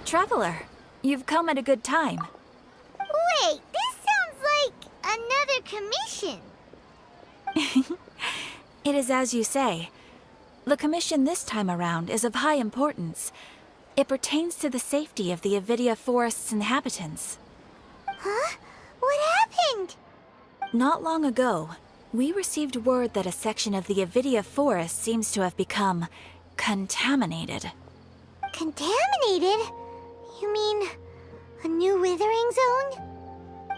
Traveler, you've come at a good time. Wait, this sounds like another commission. It is as you say. The commission this time around is of high importance. It pertains to the safety of the Avidia Forest's inhabitants. Huh? What happened? Not long ago, we received word that a section of the Avidia Forest seems to have become contaminated. Contaminated? You mean a new withering zone?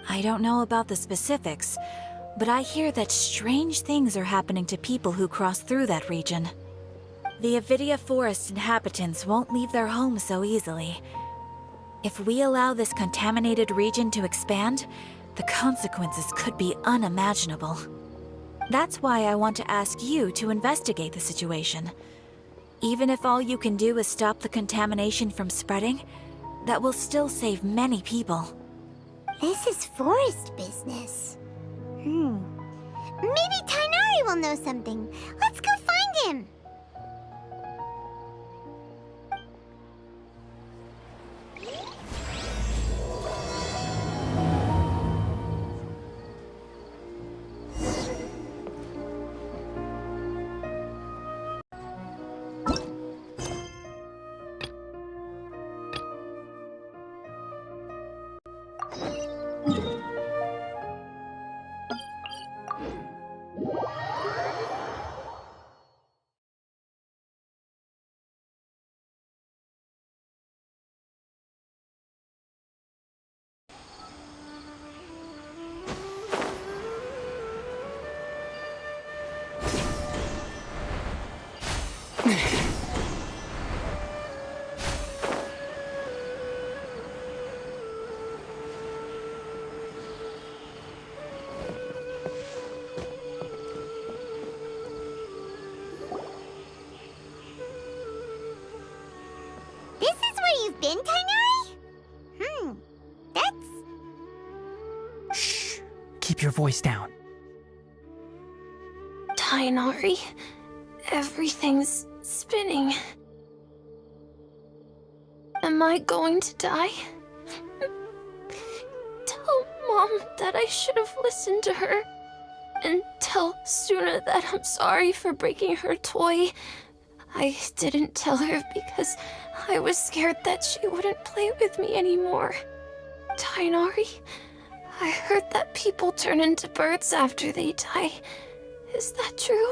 I don't know about the specifics, but I hear that strange things are happening to people who cross through that region. The Avidia Forest inhabitants won't leave their homes so easily. If we allow this contaminated region to expand, the consequences could be unimaginable. That's why I want to ask you to investigate the situation. Even if all you can do is stop the contamination from spreading, that will still save many people. This is forest business. Maybe Tainari will know something. Let's go find him. This is where you've been, Tainari? That's... Shh! Keep your voice down. Tainari, everything's spinning. Am I going to die? Tell Mom that I should have listened to her. And tell Suna that I'm sorry for breaking her toy. I didn't tell her because I was scared that she wouldn't play with me anymore. Tainari, I heard that people turn into birds after they die. Is that true?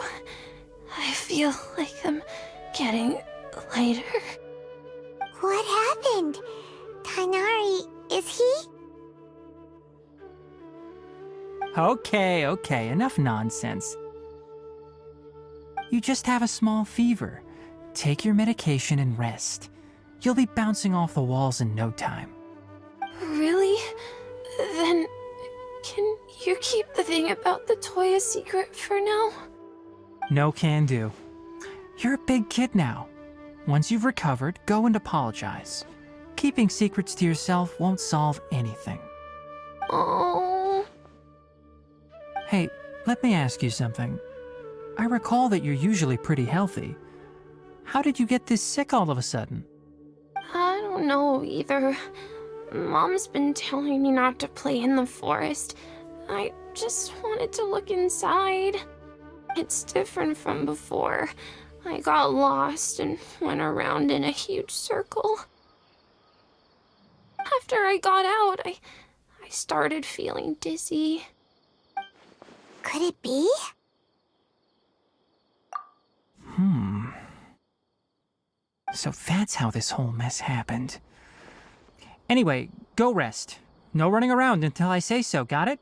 I feel like I'm getting lighter. What happened? Tainari, is he? Okay, enough nonsense. You just have a small fever. Take your medication and rest. You'll be bouncing off the walls in no time. Really? Then, can you keep the thing about the toy a secret for now? No can do. You're a big kid now. Once you've recovered, go and apologize. Keeping secrets to yourself won't solve anything. Oh. Hey, let me ask you something. I recall that you're usually pretty healthy. How did you get this sick all of a sudden? I don't know either. Mom's been telling me not to play in the forest. I just wanted to look inside. It's different from before. I got lost and went around in a huge circle. After I got out, I started feeling dizzy. Could it be? So that's how this whole mess happened. Anyway, go rest. No running around until I say so, got it?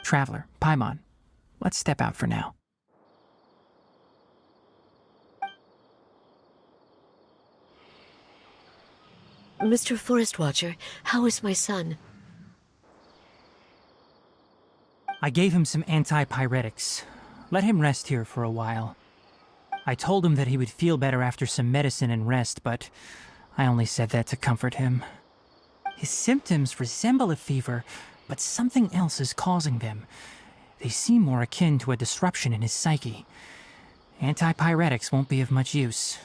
Traveler, Paimon, let's step out for now. Mr. Forest Watcher, how is my son? I gave him some antipyretics. Let him rest here for a while. I told him that he would feel better after some medicine and rest, but I only said that to comfort him. His symptoms resemble a fever, but something else is causing them. They seem more akin to a disruption in his psyche. Antipyretics won't be of much use.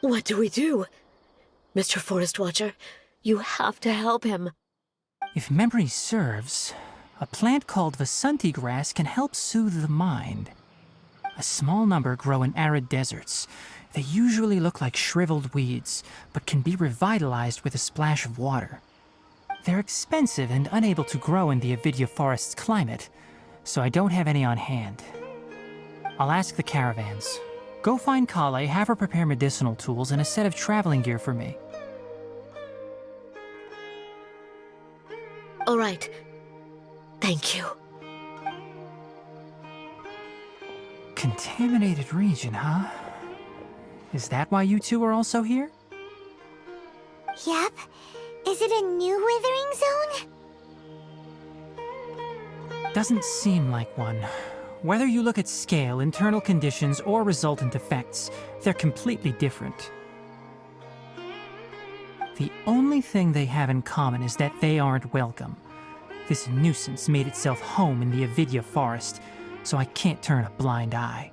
What do we do? Mr. Forest Watcher, you have to help him. If memory serves, a plant called Vasanti grass can help soothe the mind. A small number grow in arid deserts. They usually look like shriveled weeds, but can be revitalized with a splash of water. They're expensive and unable to grow in the Avidya forest's climate, so I don't have any on hand. I'll ask the caravans. Go find Kale, have her prepare medicinal tools and a set of traveling gear for me. All right. Thank you. Contaminated region, huh? Is that why you two are also here? Yep. Is it a new withering zone? Doesn't seem like one. Whether you look at scale, internal conditions, or resultant effects, they're completely different. The only thing they have in common is that they aren't welcome. This nuisance made itself home in the Avidya forest, so I can't turn a blind eye.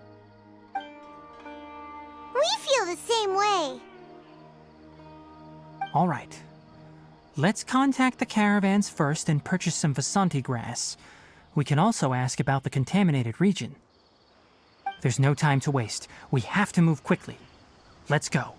We feel the same way. All right. Let's contact the caravans first and purchase some Vasanti grass. We can also ask about the contaminated region. There's no time to waste. We have to move quickly. Let's go.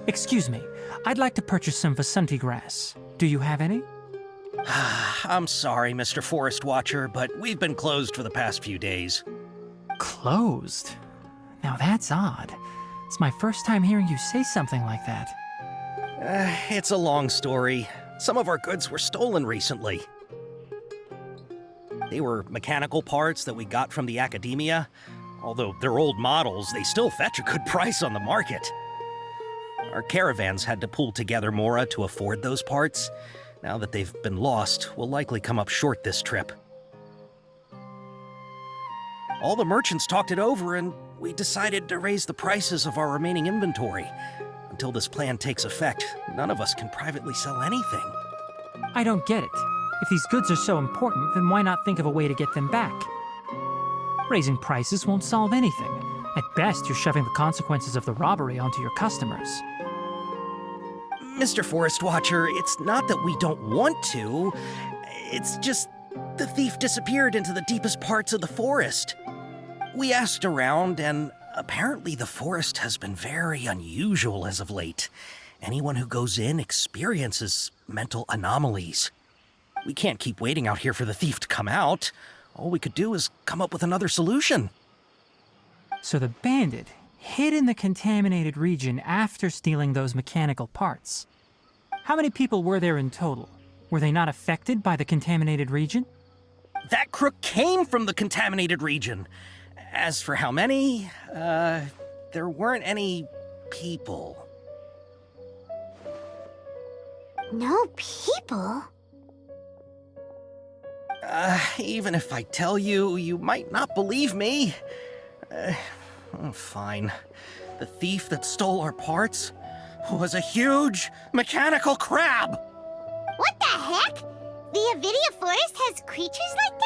Excuse me, I'd like to purchase some Vasanti grass. Do you have any? I'm sorry, Mr. Forest Watcher, but we've been closed for the past few days. Closed? Now that's odd. It's my first time hearing you say something like that. It's a long story. Some of our goods were stolen recently. They were mechanical parts that we got from the academia. Although they're old models, they still fetch a good price on the market. Our caravans had to pull together Mora to afford those parts. Now that they've been lost, we'll likely come up short this trip. All the merchants talked it over, and we decided to raise the prices of our remaining inventory. Until this plan takes effect, none of us can privately sell anything. I don't get it. If these goods are so important, then why not think of a way to get them back? Raising prices won't solve anything. At best, you're shoving the consequences of the robbery onto your customers. Mr. Forest Watcher, it's not that we don't want to. It's just the thief disappeared into the deepest parts of the forest. We asked around, and apparently the forest has been very unusual as of late. Anyone who goes in experiences mental anomalies. We can't keep waiting out here for the thief to come out. All we could do is come up with another solution. So the bandit hid in the contaminated region after stealing those mechanical parts. How many people were there in total? Were they not affected by the contaminated region? That crook came from the contaminated region. As for how many, there weren't any people. No people? Even if I tell you, you might not believe me. Fine. The thief that stole our parts was a huge mechanical crab! What the heck? The Avidya forest has creatures like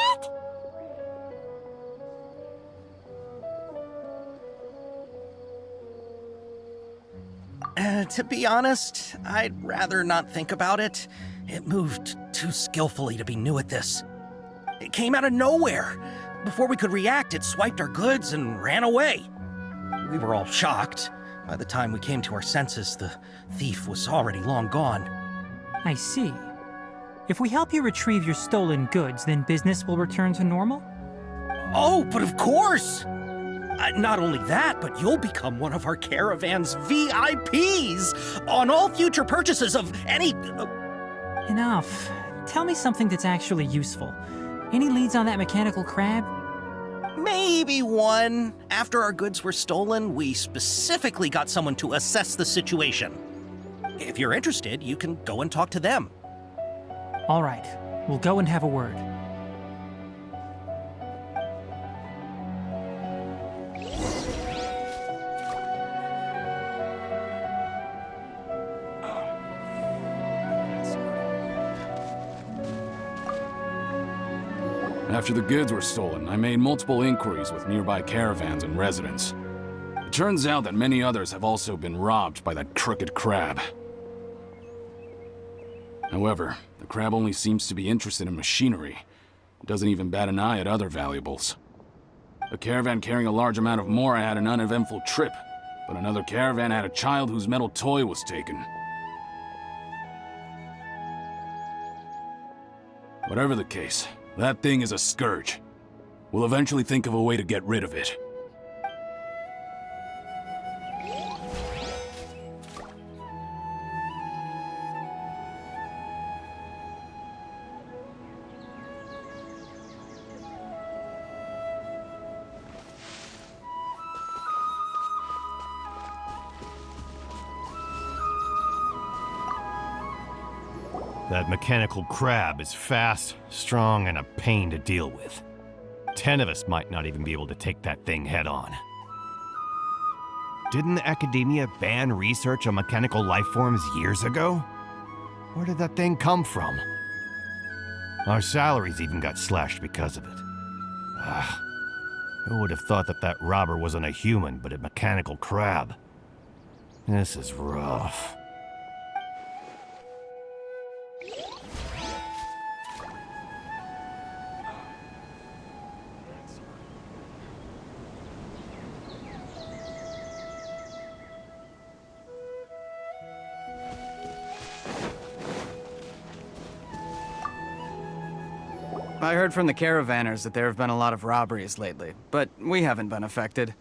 that? To be honest, I'd rather not think about it. It moved too skillfully to be new at this. It came out of nowhere. Before we could react, it swiped our goods and ran away. We were all shocked. By the time we came to our senses, the thief was already long gone. I see. If we help you retrieve your stolen goods, then business will return to normal? Oh, but of course! Not only that, but you'll become one of our caravan's VIPs on all future purchases of any... Enough. Tell me something that's actually useful. Any leads on that mechanical crab? Maybe one. After our goods were stolen, we specifically got someone to assess the situation. If you're interested, you can go and talk to them. All right, we'll go and have a word. After the goods were stolen, I made multiple inquiries with nearby caravans and residents. It turns out that many others have also been robbed by that crooked crab. However, the crab only seems to be interested in machinery. It doesn't even bat an eye at other valuables. A caravan carrying a large amount of mora had an uneventful trip, but another caravan had a child whose metal toy was taken. Whatever the case, that thing is a scourge. We'll eventually think of a way to get rid of it. That mechanical crab is fast, strong, and a pain to deal with. 10 of us might not even be able to take that thing head on. Didn't academia ban research on mechanical life forms years ago? Where did that thing come from? Our salaries even got slashed because of it. Who would have thought that that robber wasn't a human, but a mechanical crab? This is rough. I heard from the caravanners that there have been a lot of robberies lately, but we haven't been affected.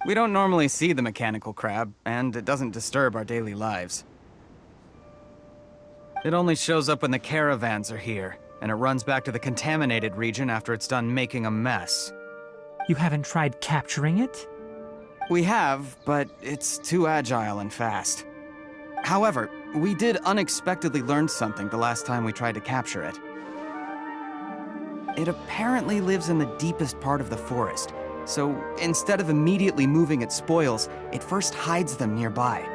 We don't normally see the mechanical crab, and it doesn't disturb our daily lives. It only shows up when the caravans are here, and it runs back to the contaminated region after it's done making a mess. You haven't tried capturing it? We have, but it's too agile and fast. However, we did unexpectedly learn something the last time we tried to capture it. It apparently lives in the deepest part of the forest, so instead of immediately moving its spoils, it first hides them nearby.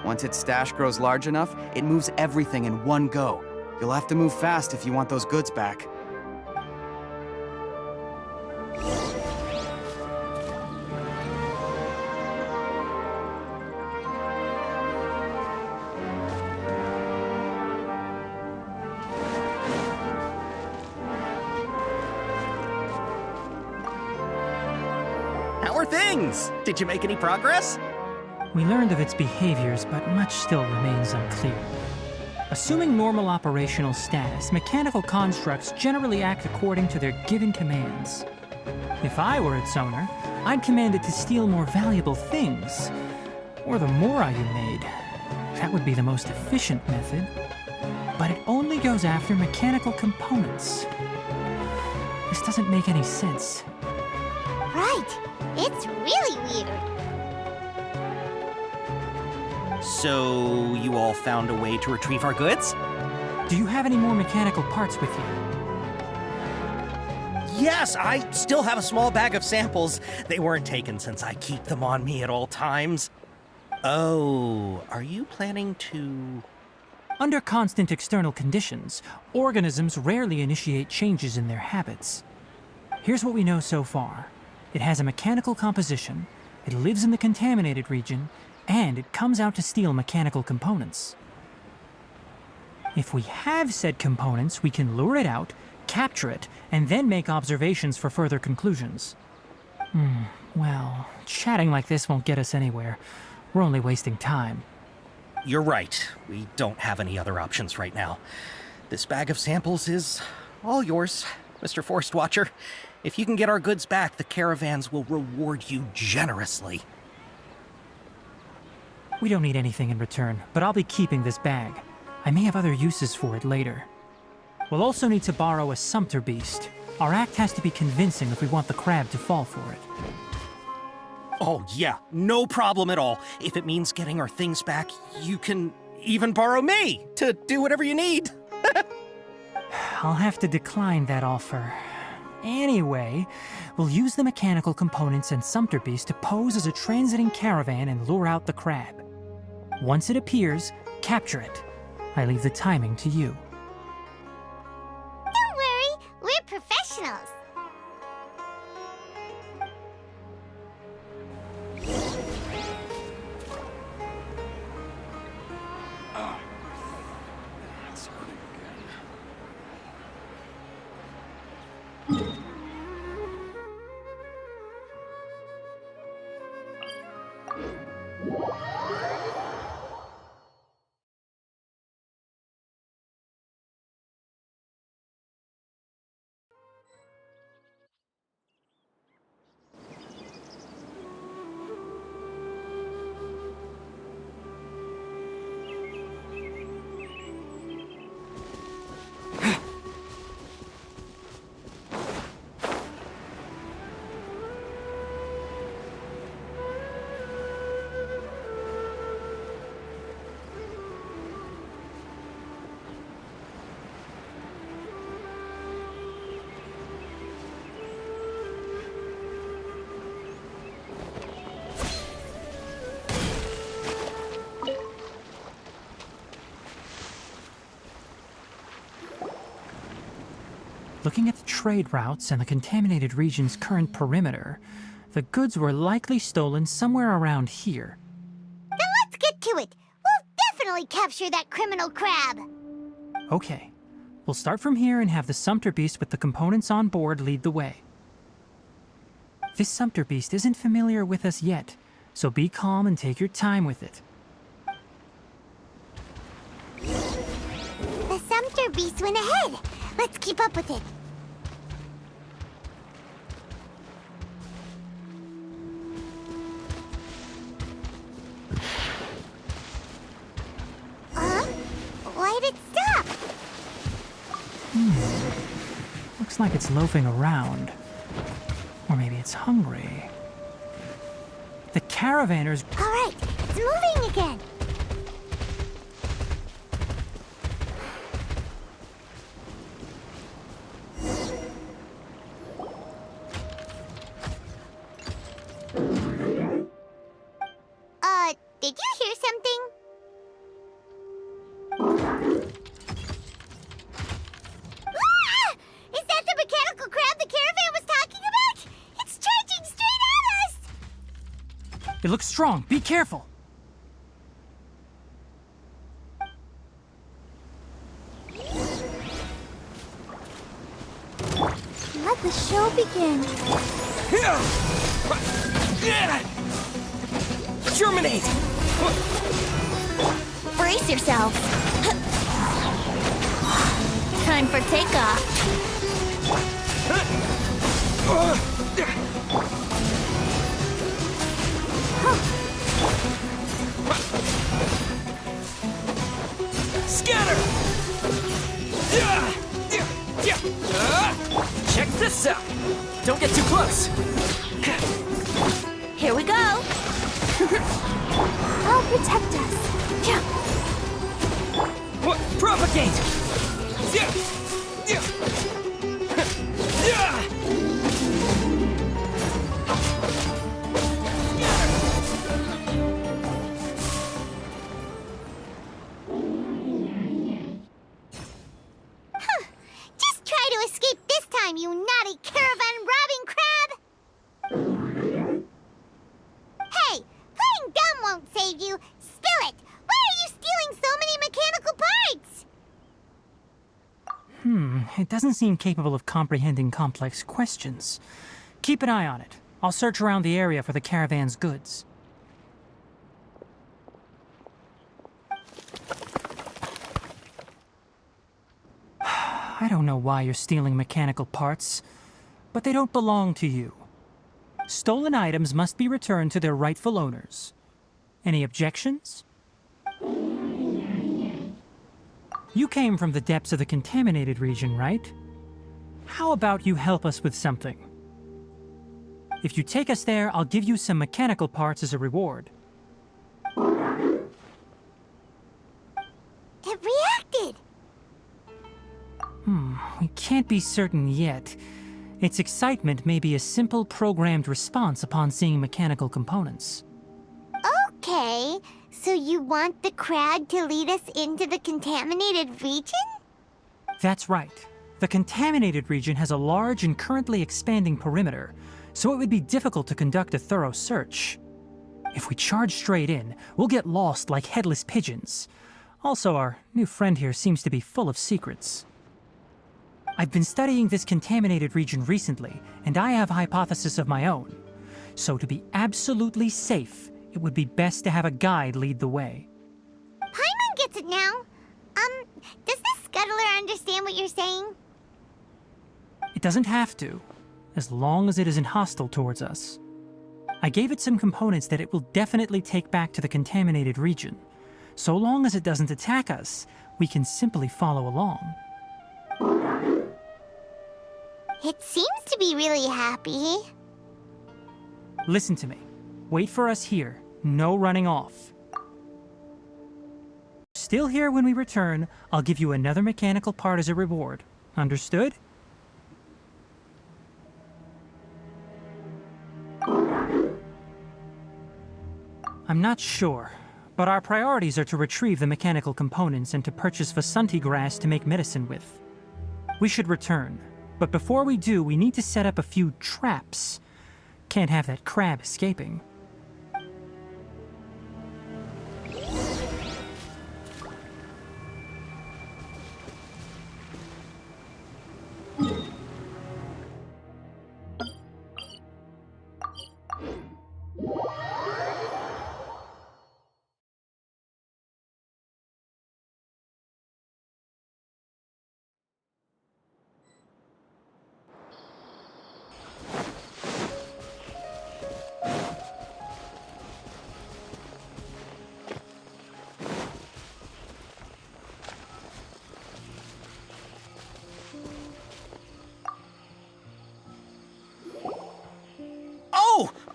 Once its stash grows large enough, it moves everything in one go. You'll have to move fast if you want those goods back. How are things? Did you make any progress? We learned of its behaviors, but much still remains unclear. Assuming normal operational status, mechanical constructs generally act according to their given commands. If I were its owner, I'd command it to steal more valuable things, or the mora you made. That would be the most efficient method. But it only goes after mechanical components. This doesn't make any sense. Right. It's really weird. So, you all found a way to retrieve our goods? Do you have any more mechanical parts with you? Yes, I still have a small bag of samples. They weren't taken since I keep them on me at all times. Oh, are you planning to... Under constant external conditions, organisms rarely initiate changes in their habits. Here's what we know so far. It has a mechanical composition, it lives in the contaminated region, and it comes out to steal mechanical components. If we have said components, we can lure it out, capture it, and then make observations for further conclusions. Well, chatting like this won't get us anywhere. We're only wasting time. You're right. We don't have any other options right now. This bag of samples is all yours, Mr. Forest Watcher. If you can get our goods back, the caravans will reward you generously. We don't need anything in return, but I'll be keeping this bag. I may have other uses for it later. We'll also need to borrow a sumpter beast. Our act has to be convincing if we want the crab to fall for it. Oh yeah, no problem at all. If it means getting our things back, you can even borrow me to do whatever you need. I'll have to decline that offer. Anyway, we'll use the mechanical components and sumpter beast to pose as a transiting caravan and lure out the crab. Once it appears, capture it. I leave the timing to you. Don't worry, we're professionals. Looking at the trade routes and the contaminated region's current perimeter, the goods were likely stolen somewhere around here. Then let's get to it. We'll definitely capture that criminal crab. Okay, we'll start from here and have the sumpter beast with the components on board lead the way. This sumpter beast isn't familiar with us yet, so be calm and take your time with it. The sumpter beast went ahead. Let's keep up with it. Huh? Why'd it stop? Looks like it's loafing around. Or maybe it's hungry. The caravanners... All right, it's moving again. Did you hear something? Ah! Is that the mechanical crab the caravan was talking about? It's charging straight at us! It looks strong. Be careful. Let the show begin. Germinate! Brace yourself. Time for takeoff. Scatter! Check this out! Don't get too close! Here we go. I'll protect us. What? Propagate! Just try to escape this time, you naughty caravan-robbing crab! Hey, playing dumb won't save you. Spill it! Why are you stealing so many mechanical parts? It doesn't seem capable of comprehending complex questions. Keep an eye on it. I'll search around the area for the caravan's goods. I don't know why you're stealing mechanical parts, but they don't belong to you. Stolen items must be returned to their rightful owners. Any objections? You came from the depths of the contaminated region, right? How about you help us with something? If you take us there, I'll give you some mechanical parts as a reward. It reacted! We can't be certain yet. Its excitement may be a simple programmed response upon seeing mechanical components. Okay, so you want the crag to lead us into the contaminated region? That's right. The contaminated region has a large and currently expanding perimeter, so it would be difficult to conduct a thorough search. If we charge straight in, we'll get lost like headless pigeons. Also, our new friend here seems to be full of secrets. I've been studying this contaminated region recently, and I have a hypothesis of my own. So to be absolutely safe, it would be best to have a guide lead the way. Paimon gets it now. Does the scuttler understand what you're saying? It doesn't have to, as long as it isn't hostile towards us. I gave it some components that it will definitely take back to the contaminated region. So long as it doesn't attack us, we can simply follow along. It seems to be really happy. Listen to me. Wait for us here. No running off. Still here when we return, I'll give you another mechanical part as a reward. Understood? I'm not sure, but our priorities are to retrieve the mechanical components and to purchase Vasanti grass to make medicine with. We should return, but before we do, we need to set up a few traps. Can't have that crab escaping.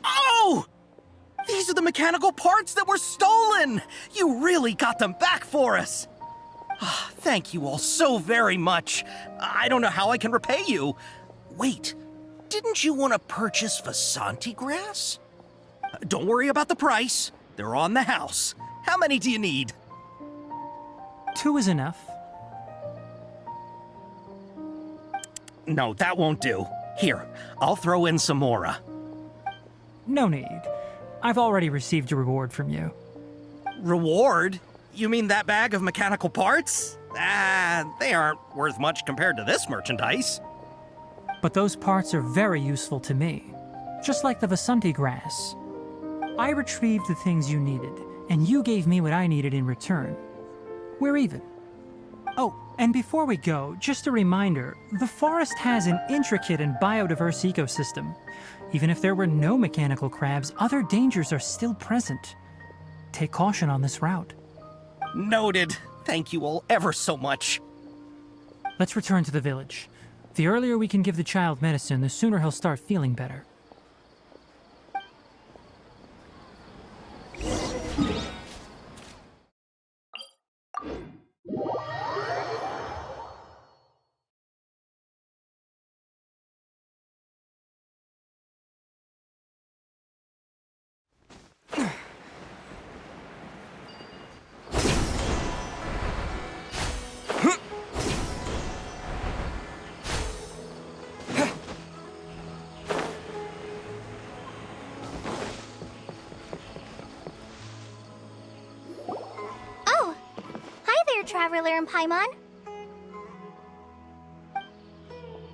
Oh! These are the mechanical parts that were stolen! You really got them back for us! Thank you all so very much. I don't know how I can repay you. Wait, didn't you want to purchase Vasanti grass? Don't worry about the price. They're on the house. How many do you need? 2 is enough. No, that won't do. Here, I'll throw in some more. No need. I've already received a reward from you. Reward? You mean that bag of mechanical parts? They aren't worth much compared to this merchandise. But those parts are very useful to me. Just like the Vasanti grass. I retrieved the things you needed, and you gave me what I needed in return. We're even. Oh, and before we go, just a reminder, the forest has an intricate and biodiverse ecosystem. Even if there were no mechanical crabs, other dangers are still present. Take caution on this route. Noted. Thank you all ever so much. Let's return to the village. The earlier we can give the child medicine, the sooner he'll start feeling better. Oh! Hi there, Traveler and Paimon.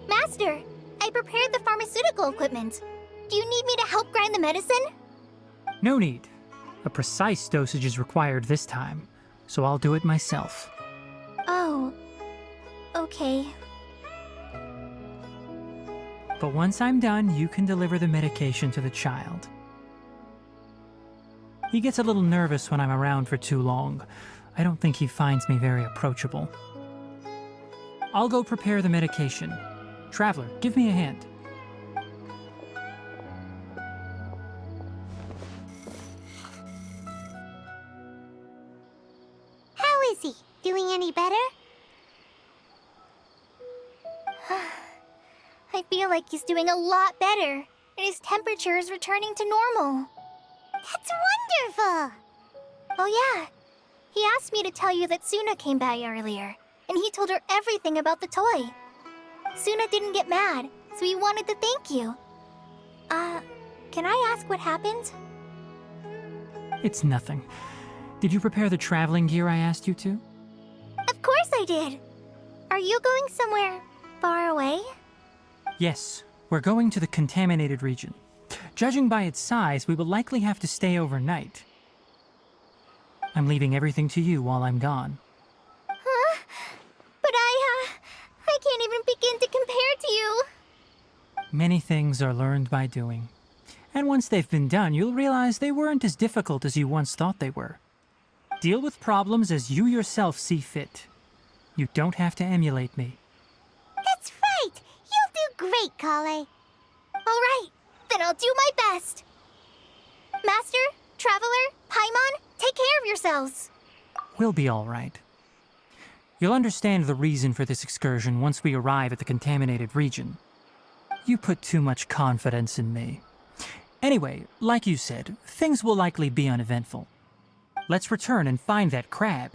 Master, I prepared the pharmaceutical equipment. Do you need me to help grind the medicine? No need. A precise dosage is required this time, so I'll do it myself. Oh, okay. But once I'm done, you can deliver the medication to the child. He gets a little nervous when I'm around for too long. I don't think he finds me very approachable. I'll go prepare the medication. Traveler, give me a hand. How is he? Doing any better? I feel like he's doing a lot better, and his temperature is returning to normal. That's wonderful! Oh yeah, he asked me to tell you that Suna came by earlier, and he told her everything about the toy. Suna didn't get mad, so he wanted to thank you. Can I ask what happened? It's nothing. Did you prepare the traveling gear I asked you to? Of course I did! Are you going somewhere far away? Yes, we're going to the contaminated region. Judging by its size, we will likely have to stay overnight. I'm leaving everything to you while I'm gone. Huh? But I can't even begin to compare to you. Many things are learned by doing. And once they've been done, you'll realize they weren't as difficult as you once thought they were. Deal with problems as you yourself see fit. You don't have to emulate me. That's right! You'll do great, Kale. All right, then I'll do my best. Master, Traveler, Paimon, take care of yourselves. We'll be all right. You'll understand the reason for this excursion once we arrive at the contaminated region. You put too much confidence in me. Anyway, like you said, things will likely be uneventful. Let's return and find that crab.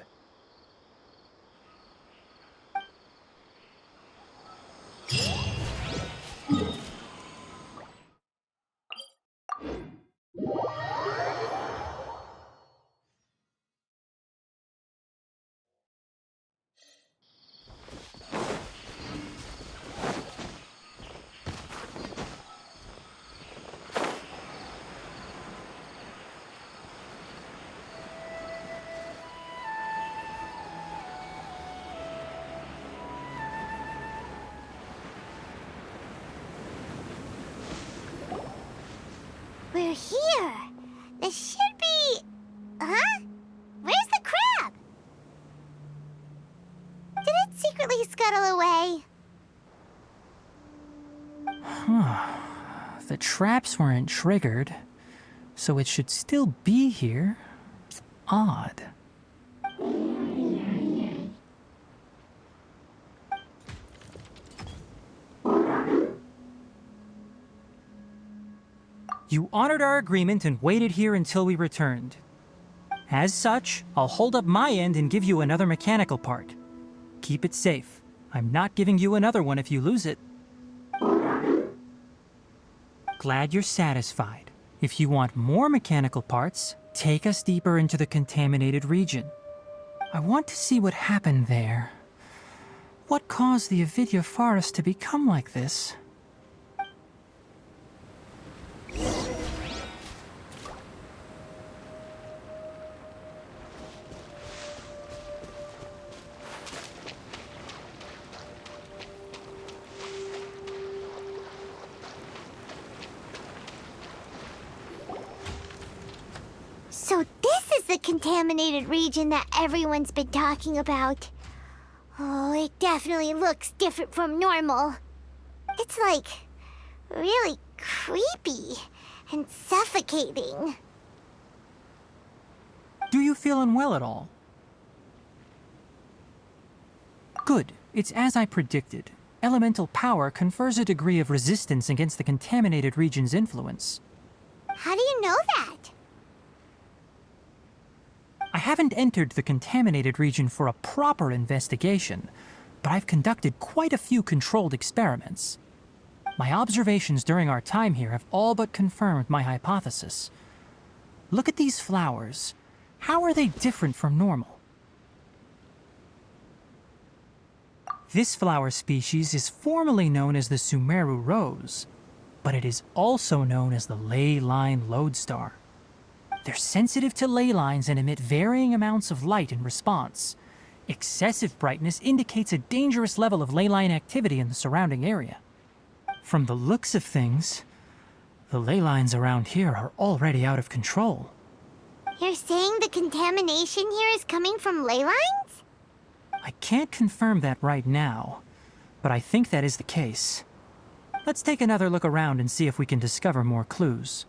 We're here. This should be... Huh? Where's the crab? Did it secretly scuttle away? The traps weren't triggered, so it should still be here. Odd. You honored our agreement and waited here until we returned. As such, I'll hold up my end and give you another mechanical part. Keep it safe. I'm not giving you another one if you lose it. Glad you're satisfied. If you want more mechanical parts, take us deeper into the contaminated region. I want to see what happened there. What caused the Avidya forest to become like this? So this is the contaminated region that everyone's been talking about. Oh, it definitely looks different from normal. It's like really creepy and suffocating. Do you feel unwell at all? Good. It's as I predicted. Elemental power confers a degree of resistance against the contaminated region's influence. How do you know that? I haven't entered the contaminated region for a proper investigation, but I've conducted quite a few controlled experiments. My observations during our time here have all but confirmed my hypothesis. Look at these flowers. How are they different from normal? This flower species is formally known as the Sumeru rose, but it is also known as the ley line lodestar. They're sensitive to ley lines and emit varying amounts of light in response. Excessive brightness indicates a dangerous level of ley line activity in the surrounding area. From the looks of things, the ley lines around here are already out of control. You're saying the contamination here is coming from ley lines? I can't confirm that right now, but I think that is the case. Let's take another look around and see if we can discover more clues.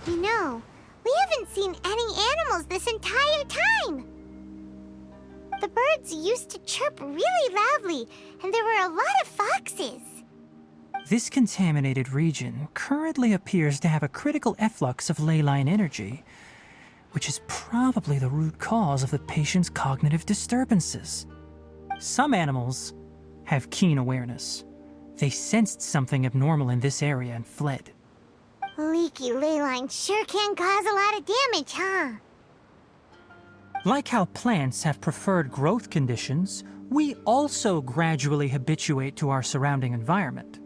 You know, we haven't seen any animals this entire time. The birds used to chirp really loudly, and there were a lot of foxes. This contaminated region currently appears to have a critical efflux of ley line energy, which is probably the root cause of the patient's cognitive disturbances. Some animals have keen awareness. They sensed something abnormal in this area and fled. Leaky ley lines sure can cause a lot of damage, huh? Like how plants have preferred growth conditions, we also gradually habituate to our surrounding environment.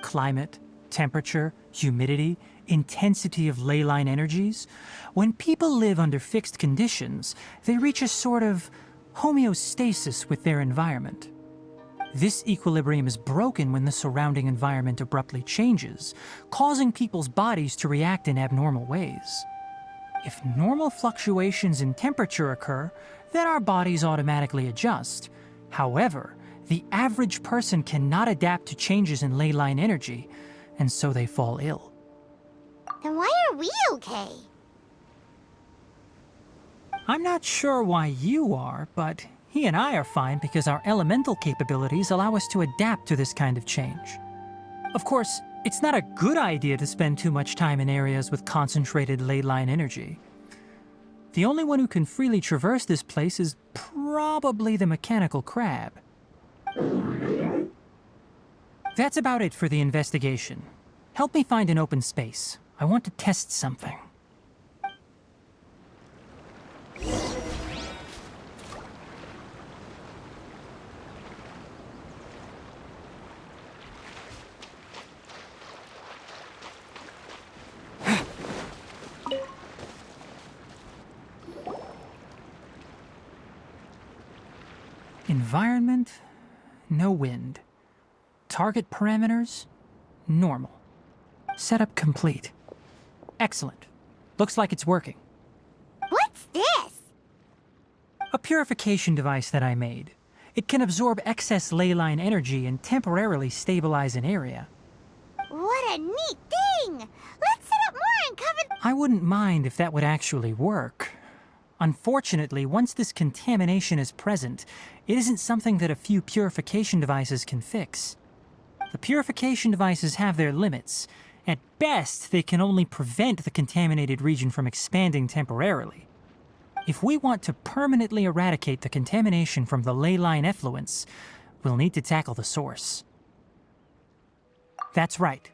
Climate, temperature, humidity, intensity of ley line energies. When people live under fixed conditions, they reach a sort of homeostasis with their environment. This equilibrium is broken when the surrounding environment abruptly changes, causing people's bodies to react in abnormal ways. If normal fluctuations in temperature occur, then our bodies automatically adjust. However, the average person cannot adapt to changes in ley line energy, and so they fall ill. Then why are we okay? I'm not sure why you are, but he and I are fine because our elemental capabilities allow us to adapt to this kind of change. Of course, it's not a good idea to spend too much time in areas with concentrated ley line energy. The only one who can freely traverse this place is probably the mechanical crab. That's about it for the investigation. Help me find an open space. I want to test something. Environment, no wind. Target parameters, normal. Setup complete. Excellent. Looks like it's working. What's this? A purification device that I made. It can absorb excess ley line energy and temporarily stabilize an area. What a neat thing! Let's set up more and cover... I wouldn't mind if that would actually work. Unfortunately, once this contamination is present, it isn't something that a few purification devices can fix. The purification devices have their limits. At best, they can only prevent the contaminated region from expanding temporarily. If we want to permanently eradicate the contamination from the ley line effluents, we'll need to tackle the source. That's right.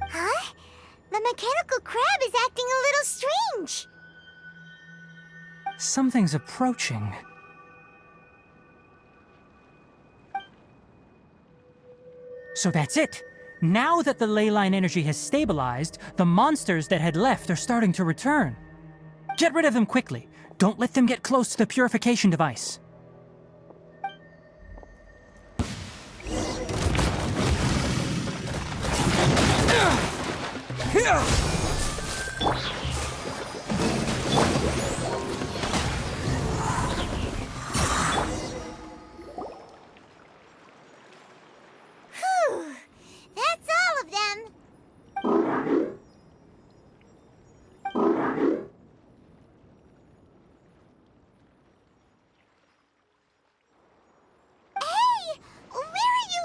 Huh? The mechanical crab is acting a little strange. Something's approaching. So that's it. Now that the ley line energy has stabilized, the monsters that had left are starting to return. Get rid of them quickly. Don't let them get close to the purification device. Whew. That's all of them. Hey! Where are you?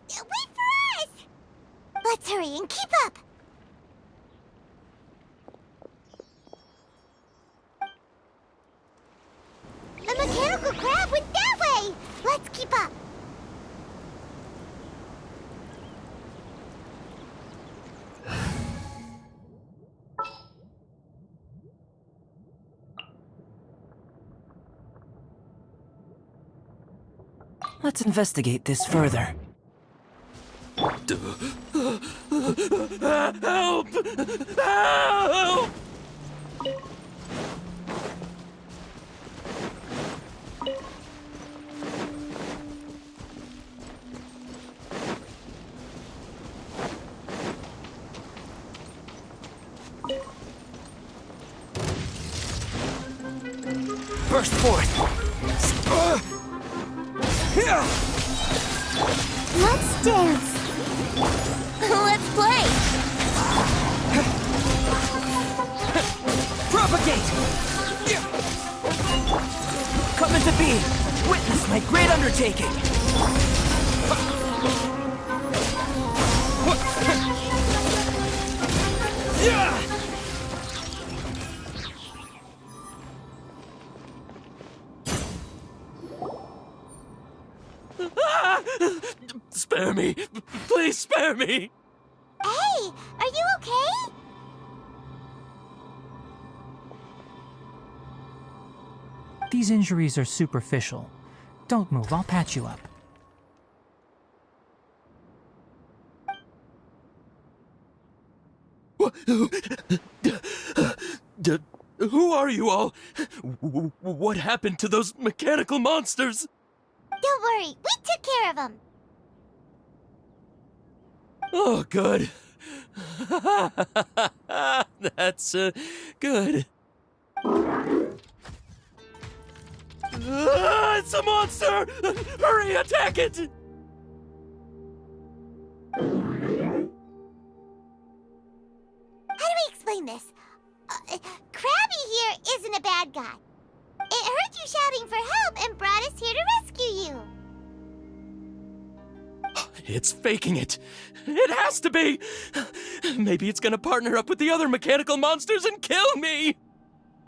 Wait for us! Let's hurry and keep up. The mechanical crab went that way! Let's keep up! Let's investigate this further. Help! Help! Burst forth! Let's dance. Let's play. Propagate! Come into being! Witness my great undertaking! Spare me! Please spare me! Hey, are you okay? These injuries are superficial. Don't move, I'll patch you up. Who are you all? What happened to those mechanical monsters? Don't worry, we took care of them. Oh, good. That's, good. It's a monster! Hurry, attack it! How do we explain this? Krabby here isn't a bad guy. It heard you shouting for help and brought us here to rescue you. It's faking it. It has to be. Maybe it's gonna partner up with the other mechanical monsters and kill me.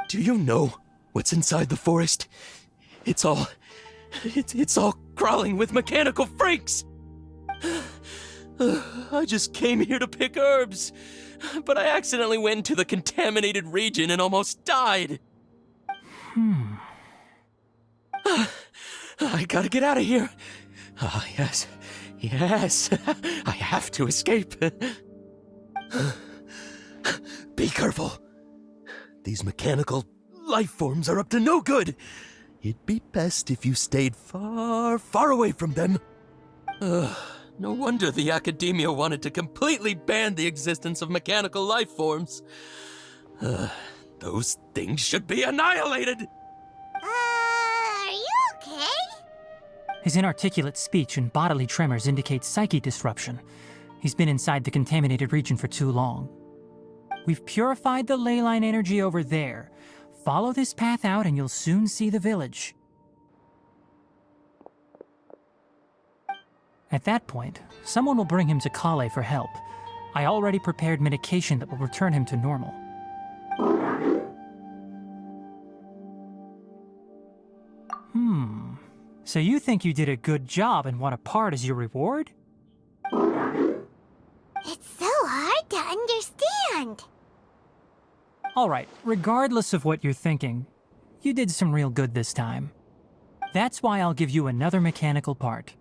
Do you know what's inside the forest? It's all crawling with mechanical freaks. I just came here to pick herbs, but I accidentally went into the contaminated region and almost died. I gotta get out of here. Ah, yes. Yes, I have to escape. Be careful. These mechanical life forms are up to no good. It'd be best if you stayed far, far away from them. No wonder the academia wanted to completely ban the existence of mechanical life forms. Those things should be annihilated. Are you okay? His inarticulate speech and bodily tremors indicate psyche disruption. He's been inside the contaminated region for too long. We've purified the ley line energy over there. Follow this path out and you'll soon see the village. At that point, someone will bring him to Kale for help. I already prepared medication that will return him to normal. So you think you did a good job and want a part as your reward? It's so hard to understand. Alright, regardless of what you're thinking, you did some real good this time. That's why I'll give you another mechanical part.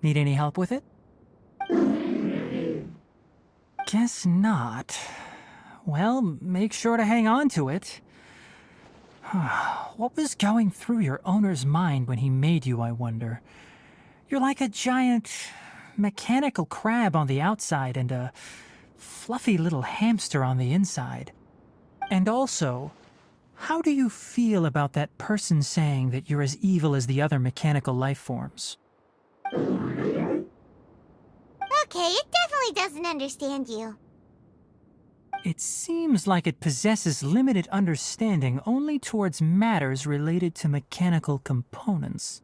Need any help with it? Guess not. Well, make sure to hang on to it. What was going through your owner's mind when he made you, I wonder? You're like a giant mechanical crab on the outside and a fluffy little hamster on the inside. And also, how do you feel about that person saying that you're as evil as the other mechanical life forms? Okay, it definitely doesn't understand you. It seems like it possesses limited understanding only towards matters related to mechanical components.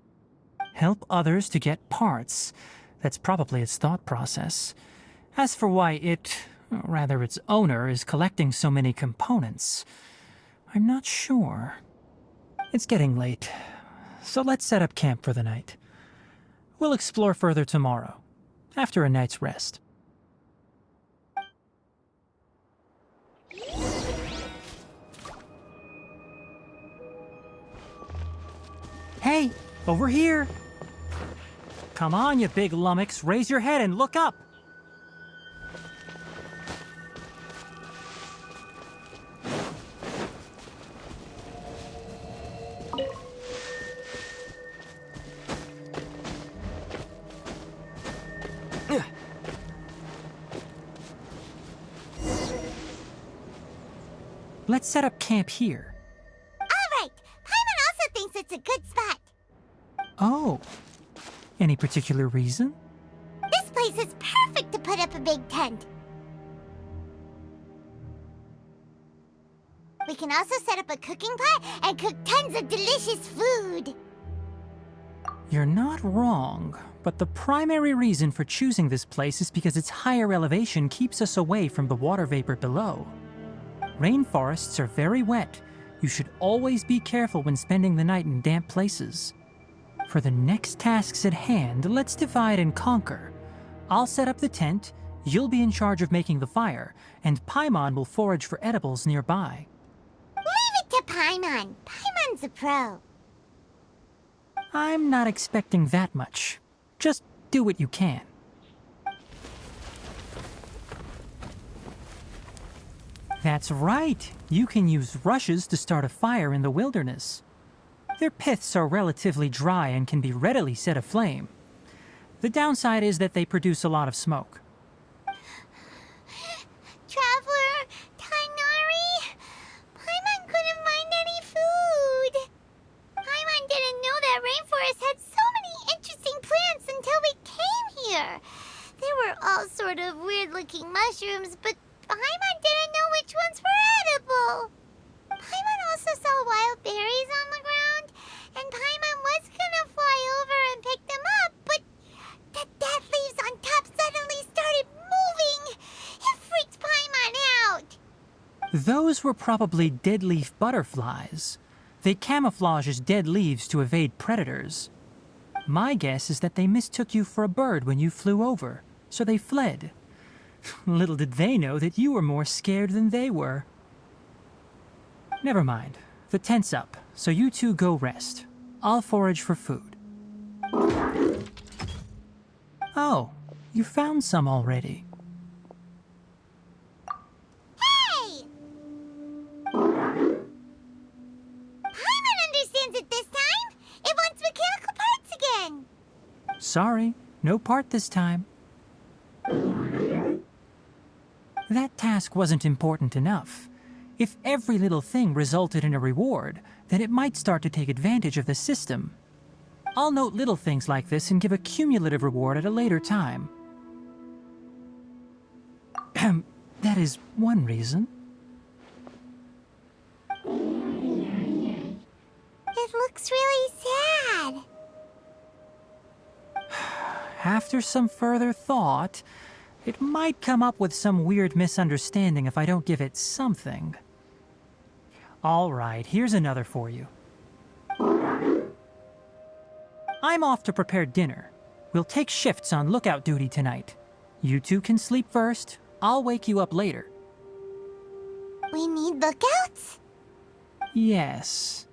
Help others to get parts. That's probably its thought process. As for why it, or rather its owner, is collecting so many components, I'm not sure. It's getting late, so let's set up camp for the night. We'll explore further tomorrow, after a night's rest. Hey, over here! Come on, you big lummox, raise your head and look up! Let's set up camp here. All right, Paimon also thinks it's a good spot. Oh. Any particular reason? This place is perfect to put up a big tent. We can also set up a cooking pot and cook tons of delicious food. You're not wrong, but the primary reason for choosing this place is because its higher elevation keeps us away from the water vapor below. Rainforests are very wet. You should always be careful when spending the night in damp places. For the next tasks at hand, let's divide and conquer. I'll set up the tent, you'll be in charge of making the fire, and Paimon will forage for edibles nearby. Leave it to Paimon. Paimon's a pro. I'm not expecting that much. Just do what you can. That's right. You can use rushes to start a fire in the wilderness. Their piths are relatively dry and can be readily set aflame. The downside is that they produce a lot of smoke. Traveler, Tainari, Paimon couldn't find any food. Paimon didn't know that rainforest had so many interesting plants until we came here. They were all sort of weird-looking mushrooms, but Paimon didn't know which ones were edible. Paimon also saw wild berries on the ground, and Paimon was gonna fly over and pick them up, but the dead leaves on top suddenly started moving. It freaked Paimon out. Those were probably dead leaf butterflies. They camouflage as dead leaves to evade predators. My guess is that they mistook you for a bird when you flew over, so they fled. Little did they know that you were more scared than they were. Never mind. The tent's up, so you two go rest. I'll forage for food. Oh, you found some already. Hey! Paimon understands it this time. It wants mechanical parts again. Sorry, no part this time. That task wasn't important enough. If every little thing resulted in a reward, then it might start to take advantage of the system. I'll note little things like this and give a cumulative reward at a later time. That is one reason. It looks really sad. After some further thought, it might come up with some weird misunderstanding if I don't give it something. All right, here's another for you. I'm off to prepare dinner. We'll take shifts on lookout duty tonight. You two can sleep first. I'll wake you up later. We need lookouts? Yes.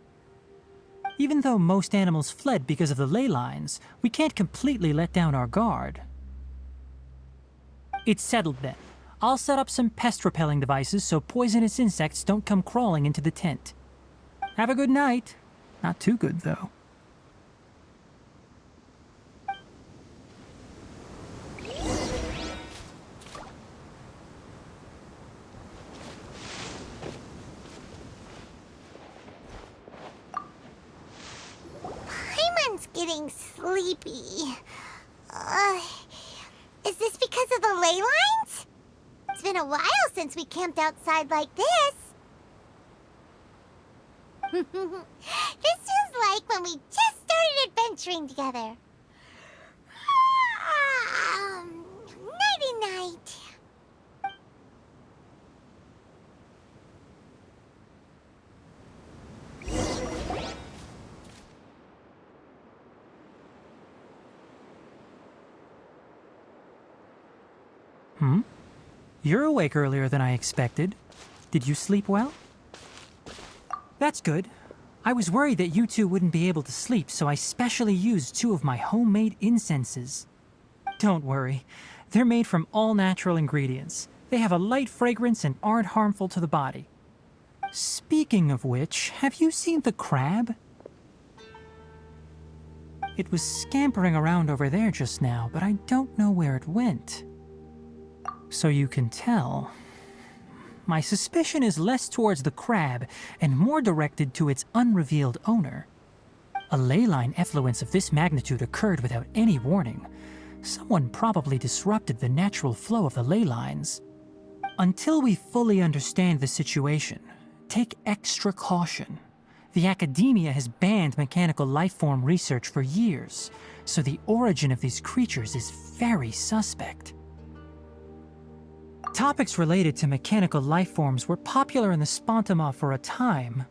Even though most animals fled because of the ley lines, we can't completely let down our guard. It's settled then. I'll set up some pest-repelling devices so poisonous insects don't come crawling into the tent. Have a good night. Not too good, though. Paimon's getting sleepy. Is this because of the ley lines? It's been a while since we camped outside like this. This feels like when we just started adventuring together. Nighty-night. You're awake earlier than I expected. Did you sleep well? That's good. I was worried that you two wouldn't be able to sleep, so I specially used 2 of my homemade incenses. Don't worry, they're made from all natural ingredients. They have a light fragrance and aren't harmful to the body. Speaking of which, have you seen the crab? It was scampering around over there just now, but I don't know where it went. So you can tell, my suspicion is less towards the crab and more directed to its unrevealed owner. A ley line effluence of this magnitude occurred without any warning. Someone probably disrupted the natural flow of the ley lines. Until we fully understand the situation, take extra caution. The academia has banned mechanical lifeform research for years, so the origin of these creatures is very suspect. Topics related to mechanical lifeforms were popular in the Spontama for a time.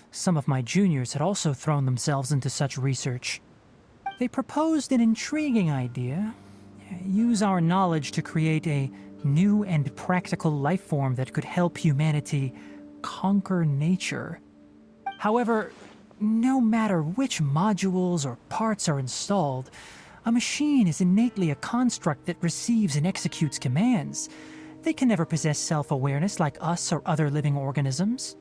Some of my juniors had also thrown themselves into such research. They proposed an intriguing idea: use our knowledge to create a new and practical lifeform that could help humanity conquer nature. However, no matter which modules or parts are installed, a machine is innately a construct that receives and executes commands. They can never possess self-awareness like us or other living organisms.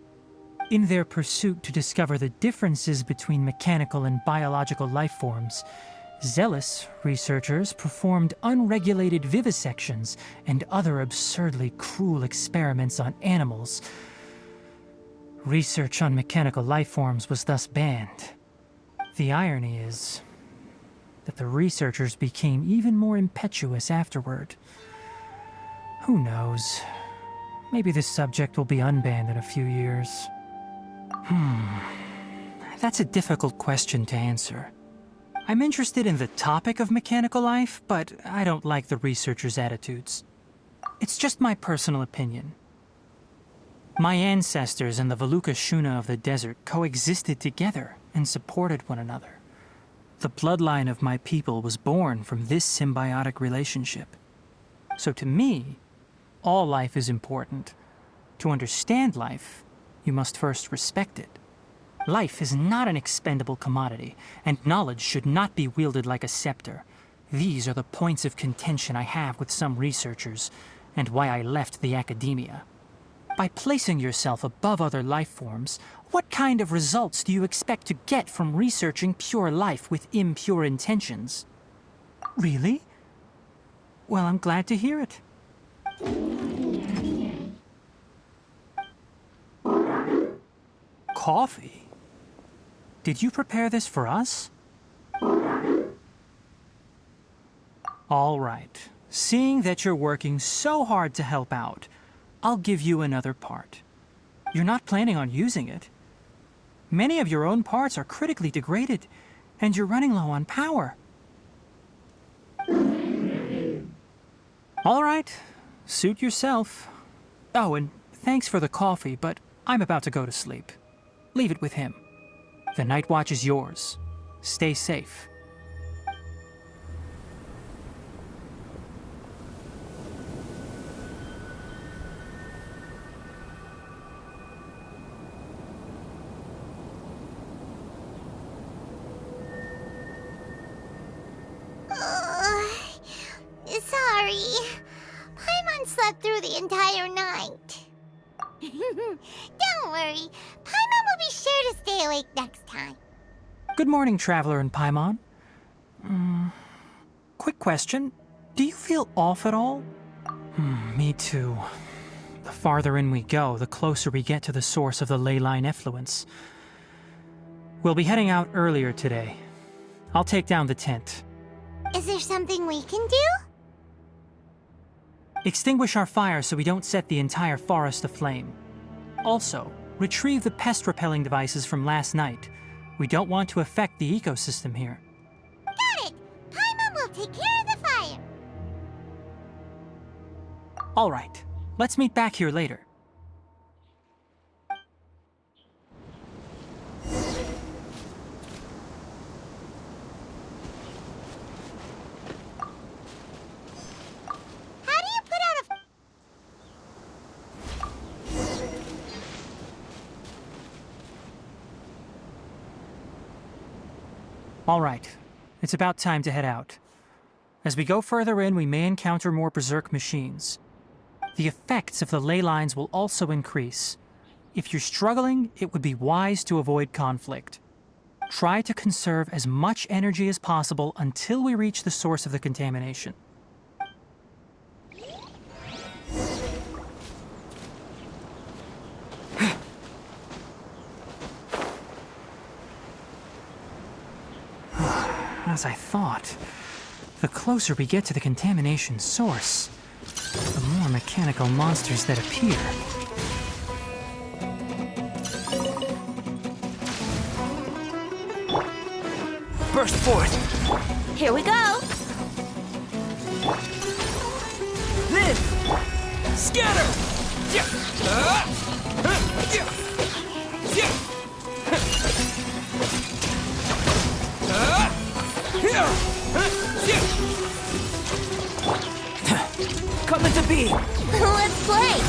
In their pursuit to discover the differences between mechanical and biological lifeforms, zealous researchers performed unregulated vivisections and other absurdly cruel experiments on animals. Research on mechanical lifeforms was thus banned. The irony is that the researchers became even more impetuous afterward. Who knows? Maybe this subject will be unbanned in a few years. That's a difficult question to answer. I'm interested in the topic of mechanical life, but I don't like the researchers' attitudes. It's just my personal opinion. My ancestors and the Valuka Shuna of the desert coexisted together and supported one another. The bloodline of my people was born from this symbiotic relationship. So to me, all life is important. To understand life, you must first respect it. Life is not an expendable commodity, and knowledge should not be wielded like a scepter. These are the points of contention I have with some researchers, and why I left the academia. By placing yourself above other life forms, what kind of results do you expect to get from researching pure life with impure intentions? Really? Well, I'm glad to hear it. Coffee? Did you prepare this for us? All right. Seeing that you're working so hard to help out, I'll give you another part. You're not planning on using it. Many of your own parts are critically degraded, and you're running low on power. All right. Suit yourself. Oh, and thanks for the coffee, but I'm about to go to sleep. Leave it with him. The night watch is yours. Stay safe. Sorry. Paimon slept through the entire night. Don't worry. Paimon will be sure to stay awake next time. Good morning, Traveler and Paimon. Quick question. Do you feel off at all? Me too. The farther in we go, the closer we get to the source of the ley line effluence. We'll be heading out earlier today. I'll take down the tent. Is there something we can do? Extinguish our fire so we don't set the entire forest aflame. Also, retrieve the pest-repelling devices from last night. We don't want to affect the ecosystem here. Got it! Paimon will take care of the fire. All right. Let's meet back here later. All right. It's about time to head out. As we go further in, we may encounter more berserk machines. The effects of the ley lines will also increase. If you're struggling, it would be wise to avoid conflict. Try to conserve as much energy as possible until we reach the source of the contamination. As I thought, the closer we get to the contamination source, the more mechanical monsters that appear. Burst forth! Here we go! Live! Scatter! Come into being! Let's play!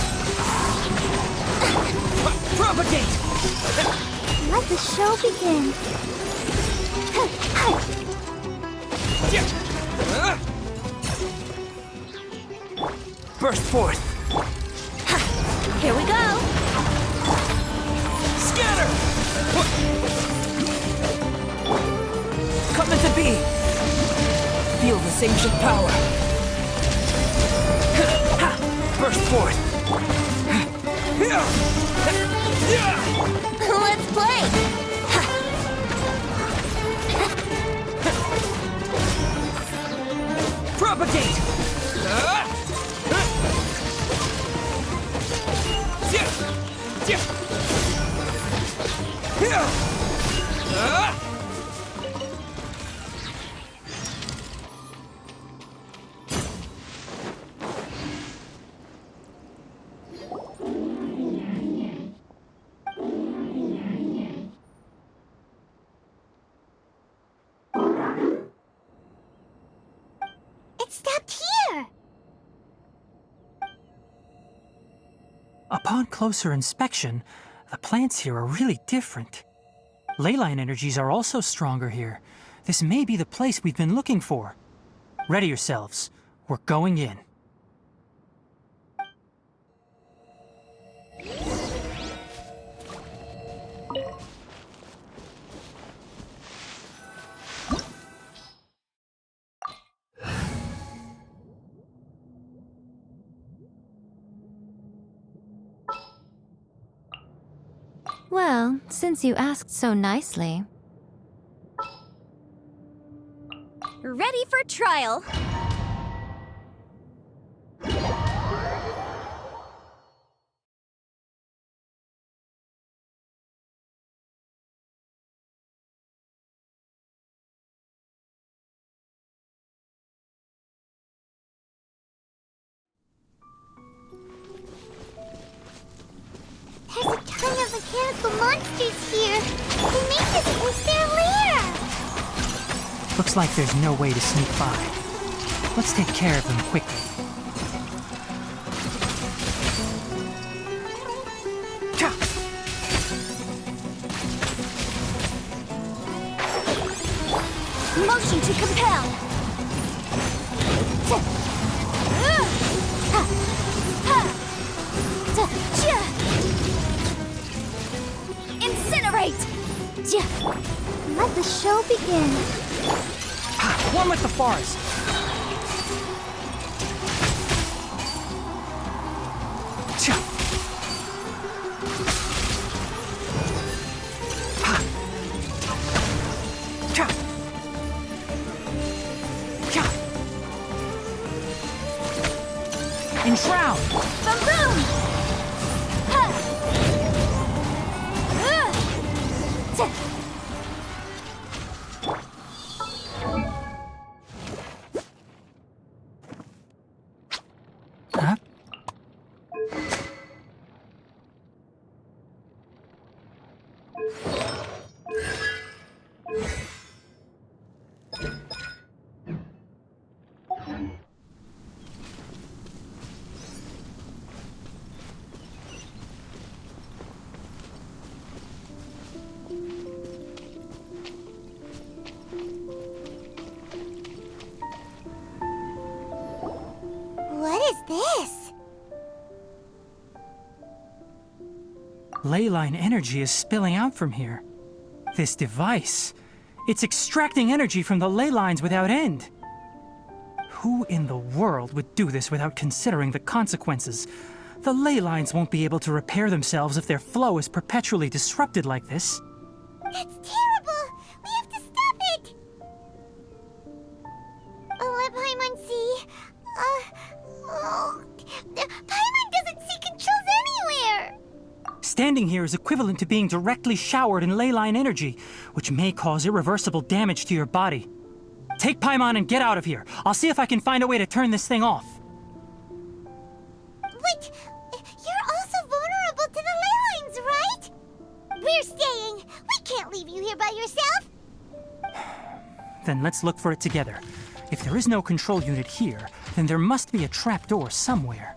Propagate! Let the show begin. Burst forth! Here we go! Scatter! Come into being! Feel this ancient power! Burst forth! Let's play! Propagate! It stopped here! Upon closer inspection, the plants here are really different. Leyline energies are also stronger here. This may be the place we've been looking for. Ready yourselves. We're going in. Well, since you asked so nicely. Ready for trial! There's a ton of mechanical monsters here. They make this place their lair. Looks like there's no way to sneak by. Let's take care of them quickly. Motion to compel! Incinerate! Let the show begin. One with the forest. Enshroud! Boom boom! Huh? Ley line energy is spilling out from here. This device, it's extracting energy from the ley lines without end. Who in the world would do this without considering the consequences? The ley lines won't be able to repair themselves if their flow is perpetually disrupted like this. That's terrible! We have to stop it! Let Paimon see. Paimon doesn't see controls anywhere! Standing here is equivalent to being directly showered in ley line energy, which may cause irreversible damage to your body. Take Paimon and get out of here. I'll see if I can find a way to turn this thing off. But you're also vulnerable to the ley lines, right? We're staying. We can't leave you here by yourself. Then let's look for it together. If there is no control unit here, then there must be a trapdoor somewhere.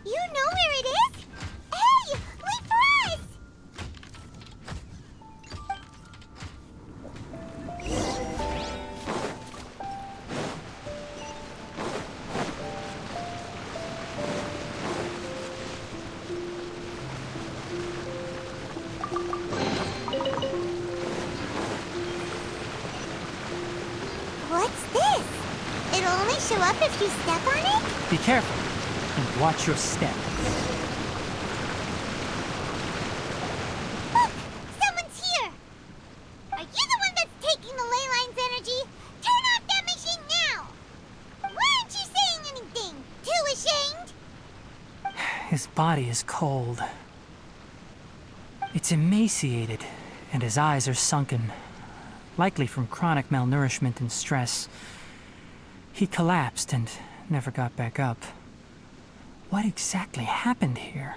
You know where it is? Hey, wait for us! What's this? It'll only show up if you step on it? Be careful and watch your step. Look! Someone's here! Are you the one that's taking the ley line's energy? Turn off that machine now! Why aren't you saying anything? Too ashamed? His body is cold. It's emaciated, and his eyes are sunken, likely from chronic malnourishment and stress. He collapsed and never got back up. What exactly happened here?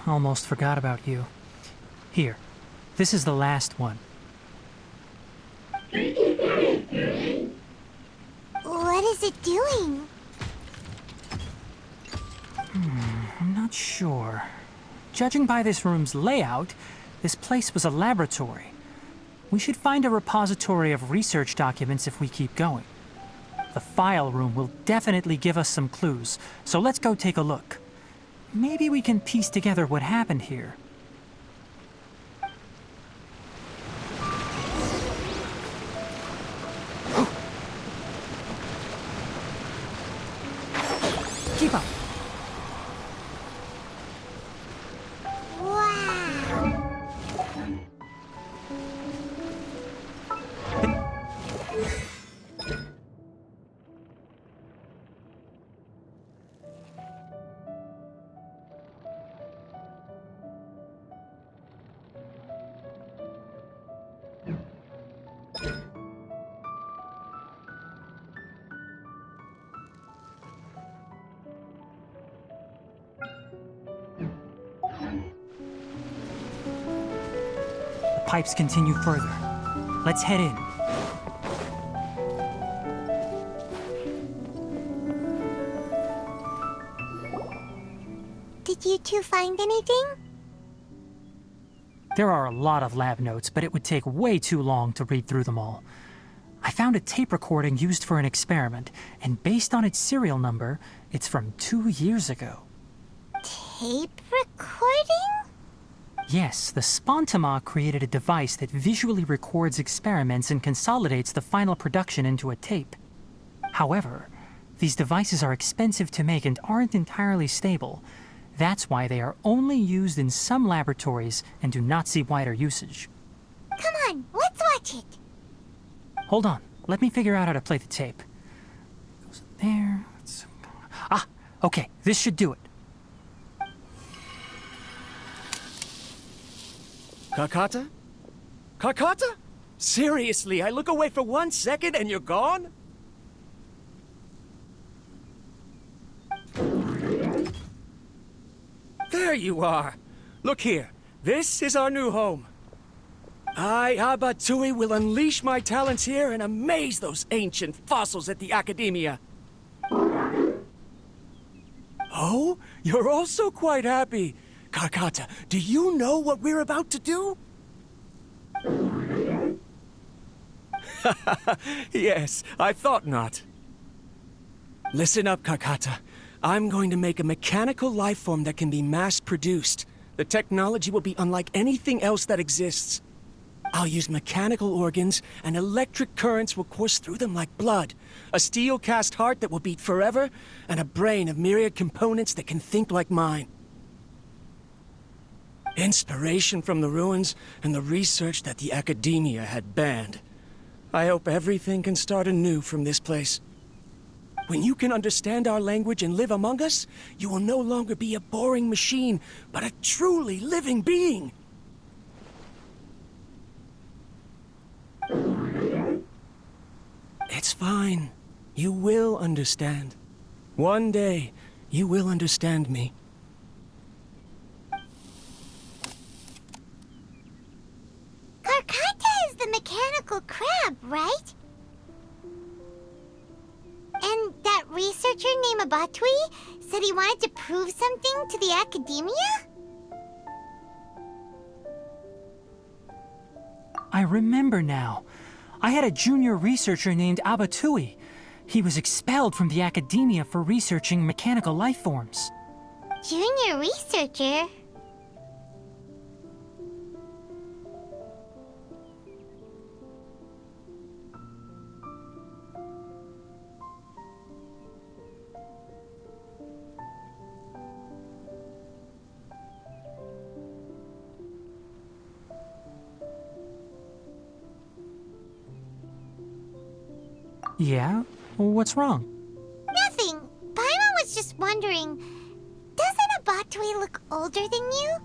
Almost forgot about you. Here, this is the last one. What is it doing? I'm not sure. Judging by this room's layout, this place was a laboratory. We should find a repository of research documents if we keep going. The file room will definitely give us some clues, so let's go take a look. Maybe we can piece together what happened here. Keep up. Wow! The pipes continue further. Let's head in. Did you two find anything? There are a lot of lab notes, but it would take way too long to read through them all. I found a tape recording used for an experiment, and based on its serial number, it's from 2 years ago. Tape recording? Yes, the Spontama created a device that visually records experiments and consolidates the final production into a tape. However, these devices are expensive to make and aren't entirely stable. That's why they are only used in some laboratories and do not see wider usage. Come on, let's watch it. Hold on, let me figure out how to play the tape. Goes there. Ah, okay, this should do it. Kakata? Kakata? Seriously, I look away for 1 second and you're gone? There you are. Look here. This is our new home. I, Abatui, will unleash my talents here and amaze those ancient fossils at the Academia. Oh, you're also quite happy. Kakata, do you know what we're about to do? Yes, I thought not. Listen up, Karkata. I'm going to make a mechanical life form that can be mass-produced. The technology will be unlike anything else that exists. I'll use mechanical organs, and electric currents will course through them like blood. A steel-cast heart that will beat forever, and a brain of myriad components that can think like mine. Inspiration from the ruins and the research that the academia had banned. I hope everything can start anew from this place. When you can understand our language and live among us, you will no longer be a boring machine, but a truly living being. It's fine. You will understand. One day, you will understand me. Karkata is the mechanical crab, right? And that researcher named Abatui said he wanted to prove something to the academia? I remember now. I had a junior researcher named Abatui. He was expelled from the academia for researching mechanical life forms. Junior researcher? Yeah? What's wrong? Nothing. Paimon was just wondering, doesn't Abatui look older than you?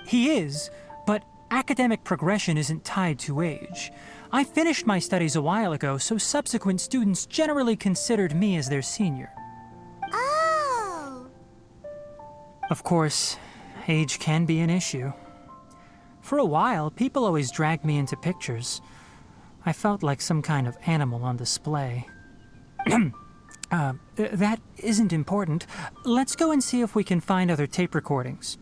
He is, but academic progression isn't tied to age. I finished my studies a while ago, so subsequent students generally considered me as their senior. Oh. Of course, age can be an issue. For a while, people always dragged me into pictures. I felt like some kind of animal on display. That isn't important. Let's go and see if we can find other tape recordings.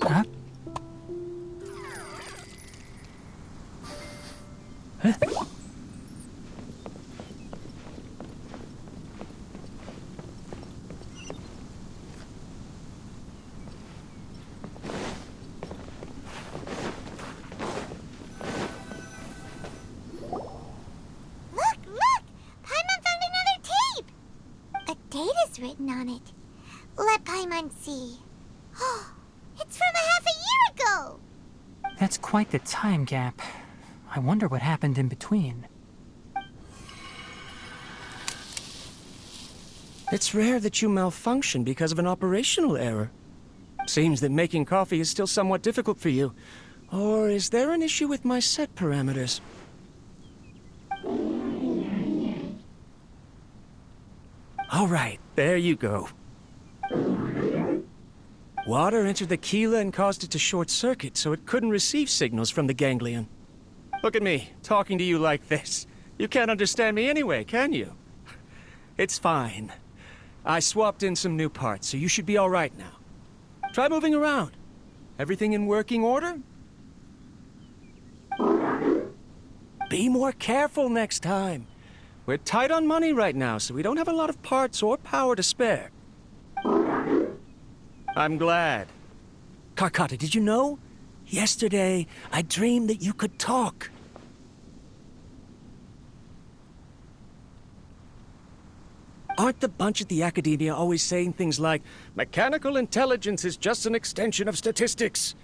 Huh? Huh? Look! Paimon found another tape! A date is written on it. Let Paimon see. Oh, it's from half a year ago! That's quite the time gap. I wonder what happened in between. It's rare that you malfunction because of an operational error. Seems that making coffee is still somewhat difficult for you. Or is there an issue with my set parameters? All right, there you go. Water entered the chela and caused it to short-circuit, so it couldn't receive signals from the ganglion. Look at me, talking to you like this. You can't understand me anyway, can you? It's fine. I swapped in some new parts, so you should be all right now. Try moving around. Everything in working order? Be more careful next time. We're tight on money right now, so we don't have a lot of parts or power to spare. I'm glad. Karkata, did you know? Yesterday, I dreamed that you could talk. Aren't the bunch at the academia always saying things like, mechanical intelligence is just an extension of statistics?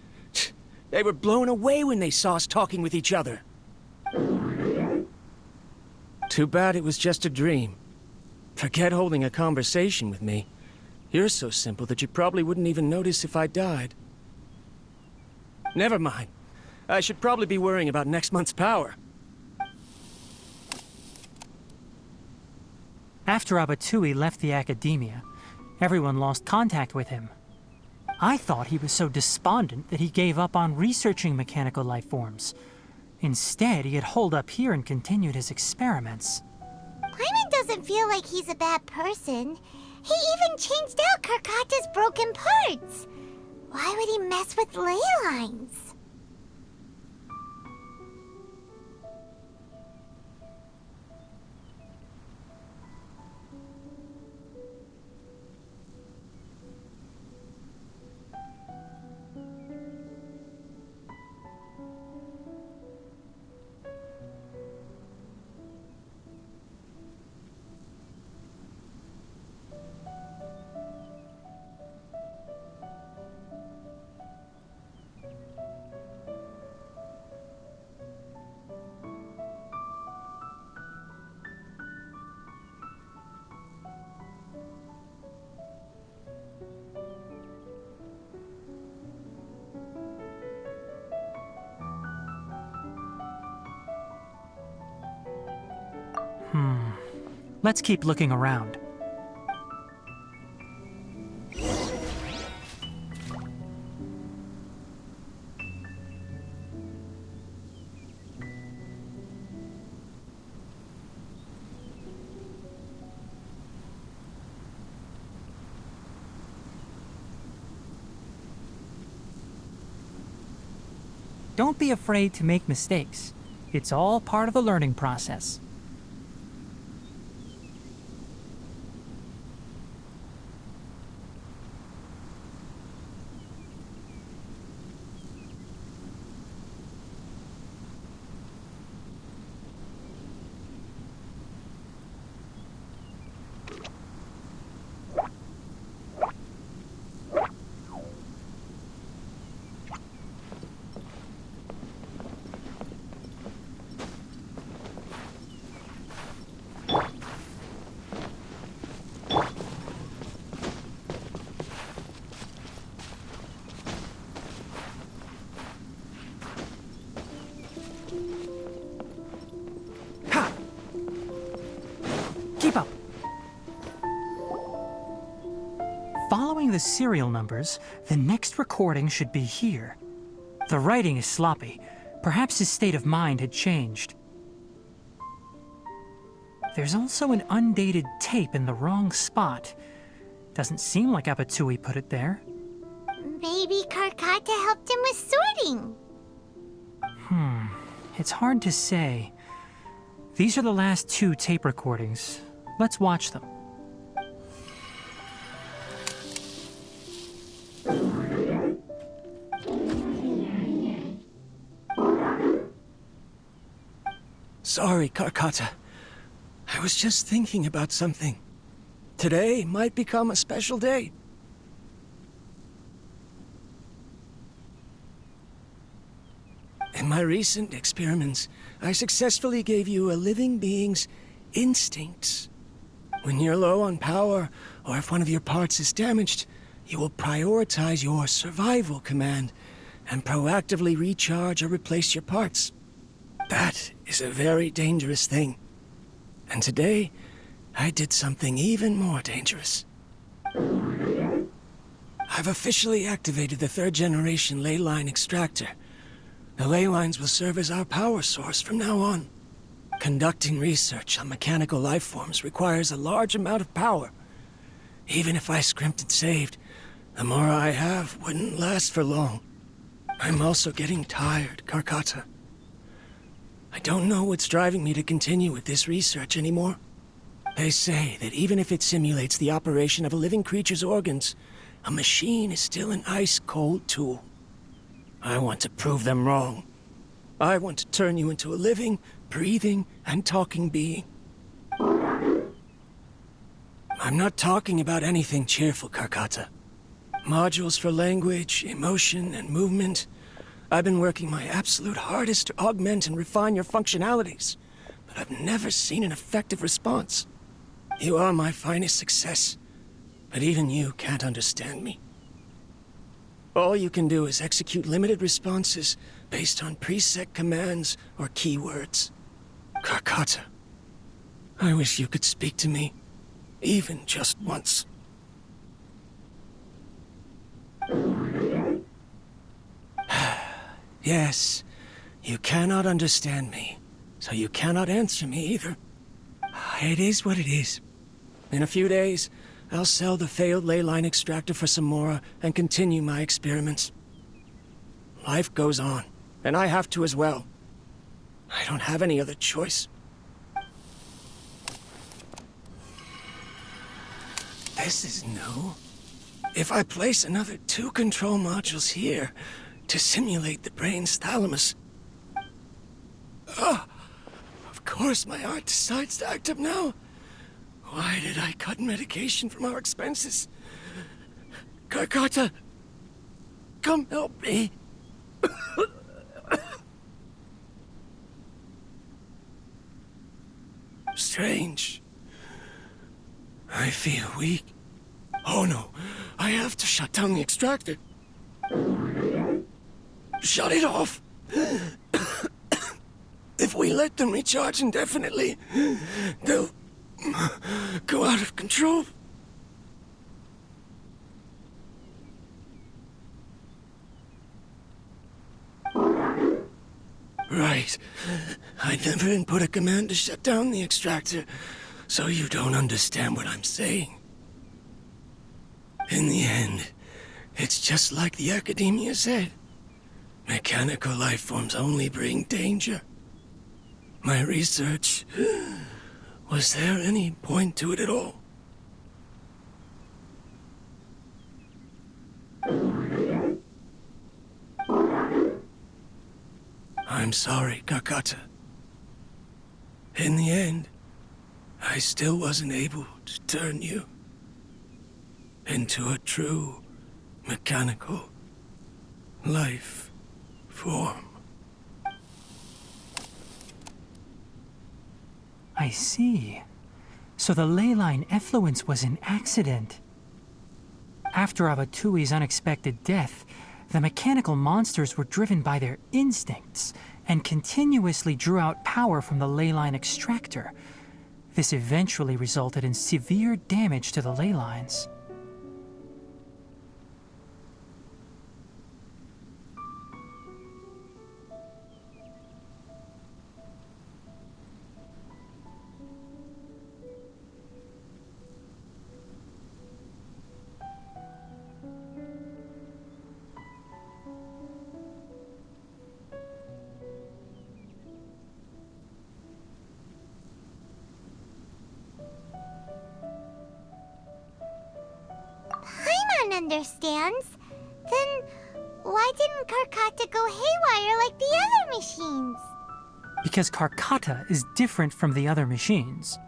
They were blown away when they saw us talking with each other. Too bad it was just a dream. Forget holding a conversation with me. You're so simple that you probably wouldn't even notice if I died. Never mind. I should probably be worrying about next month's power. After Abatui left the academia, everyone lost contact with him. I thought he was so despondent that he gave up on researching mechanical life forms. Instead, he had holed up here and continued his experiments. Paimon doesn't feel like he's a bad person. He even changed out Karkata's broken parts. Why would he mess with ley lines? Let's keep looking around. Don't be afraid to make mistakes. It's all part of the learning process. Keep up. Following the serial numbers, the next recording should be here. The writing is sloppy. Perhaps his state of mind had changed. There's also an undated tape in the wrong spot. Doesn't seem like Apatsui put it there. Maybe Karkata helped him with sorting. It's hard to say. These are the last 2 tape recordings. Let's watch them. Sorry, Karkata. I was just thinking about something. Today might become a special day. In my recent experiments, I successfully gave you a living being's instincts. When you're low on power, or if one of your parts is damaged, you will prioritize your survival command and proactively recharge or replace your parts. That is a very dangerous thing. And today, I did something even more dangerous. I've officially activated the 3rd generation ley line extractor. The ley lines will serve as our power source from now on. Conducting research on mechanical life forms requires a large amount of power. Even if I scrimped and saved, the more I have wouldn't last for long. I'm also getting tired, Karkata. I don't know what's driving me to continue with this research anymore. They say that even if it simulates the operation of a living creature's organs, a machine is still an ice-cold tool. I want to prove them wrong. I want to turn you into a living, breathing, and talking being. I'm not talking about anything cheerful, Karkata. Modules for language, emotion, and movement. I've been working my absolute hardest to augment and refine your functionalities, but I've never seen an effective response. You are my finest success, but even you can't understand me. All you can do is execute limited responses based on preset commands or keywords. Karkata, I wish you could speak to me, even just once. Yes, You cannot understand me, so you cannot answer me either. It is what it is. In a few days, I'll sell the failed ley line extractor for some more and continue my experiments. Life goes on, and I have to as well. I don't have any other choice. This is new. If I place another 2 control modules here to simulate the brain's thalamus... of course my heart decides to act up now. Why did I cut medication from our expenses? Karkata, come help me. Strange. I feel weak. Oh no, I have to shut down the extractor. Shut it off. If we let them recharge indefinitely, they'll go out of control. Right. I never input a command to shut down the extractor, so you don't understand what I'm saying. In the end, it's just like the academia said. Mechanical life forms only bring danger. My research... Was there any point to it at all? I'm sorry, Kakata. In the end, I still wasn't able to turn you into a true mechanical life form. I see. So the ley line effluence was an accident. After Abatui's unexpected death, the mechanical monsters were driven by their instincts and continuously drew out power from the ley line extractor. This eventually resulted in severe damage to the ley lines. Understands? Then why didn't Karkata go haywire like the other machines? Because Karkata is different from the other machines.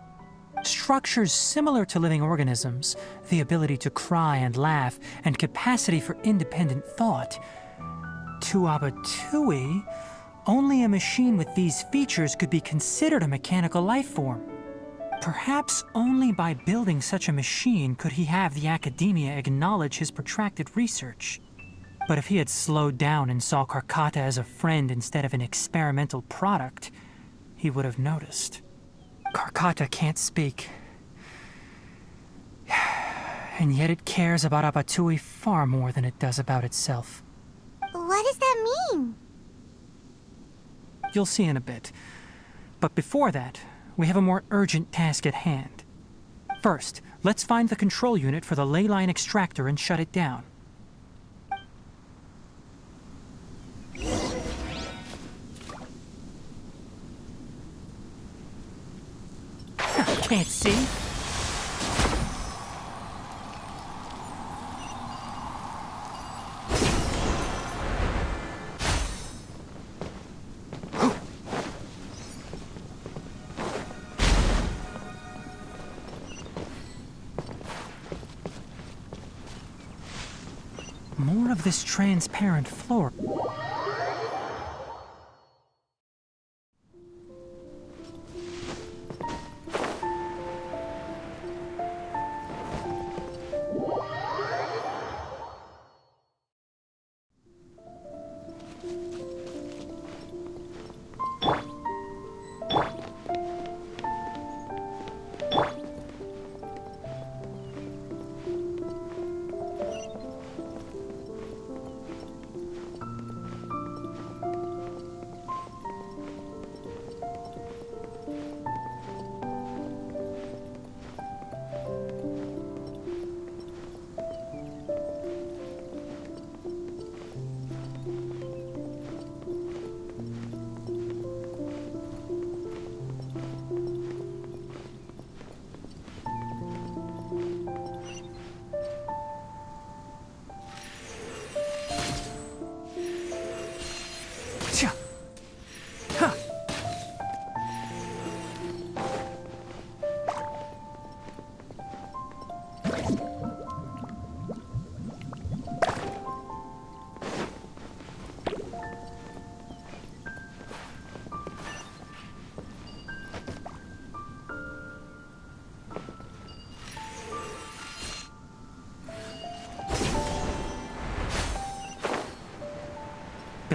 Structures similar to living organisms, the ability to cry and laugh, and capacity for independent thought. To Abatui, only a machine with these features could be considered a mechanical life form. Perhaps only by building such a machine could he have the academia acknowledge his protracted research. But if he had slowed down and saw Karkata as a friend instead of an experimental product, he would have noticed. Karkata can't speak. And yet it cares about Abatui far more than it does about itself. What does that mean? You'll see in a bit. But before that, we have a more urgent task at hand. First, let's find the control unit for the ley line extractor and shut it down. Can't see? More of this transparent floor.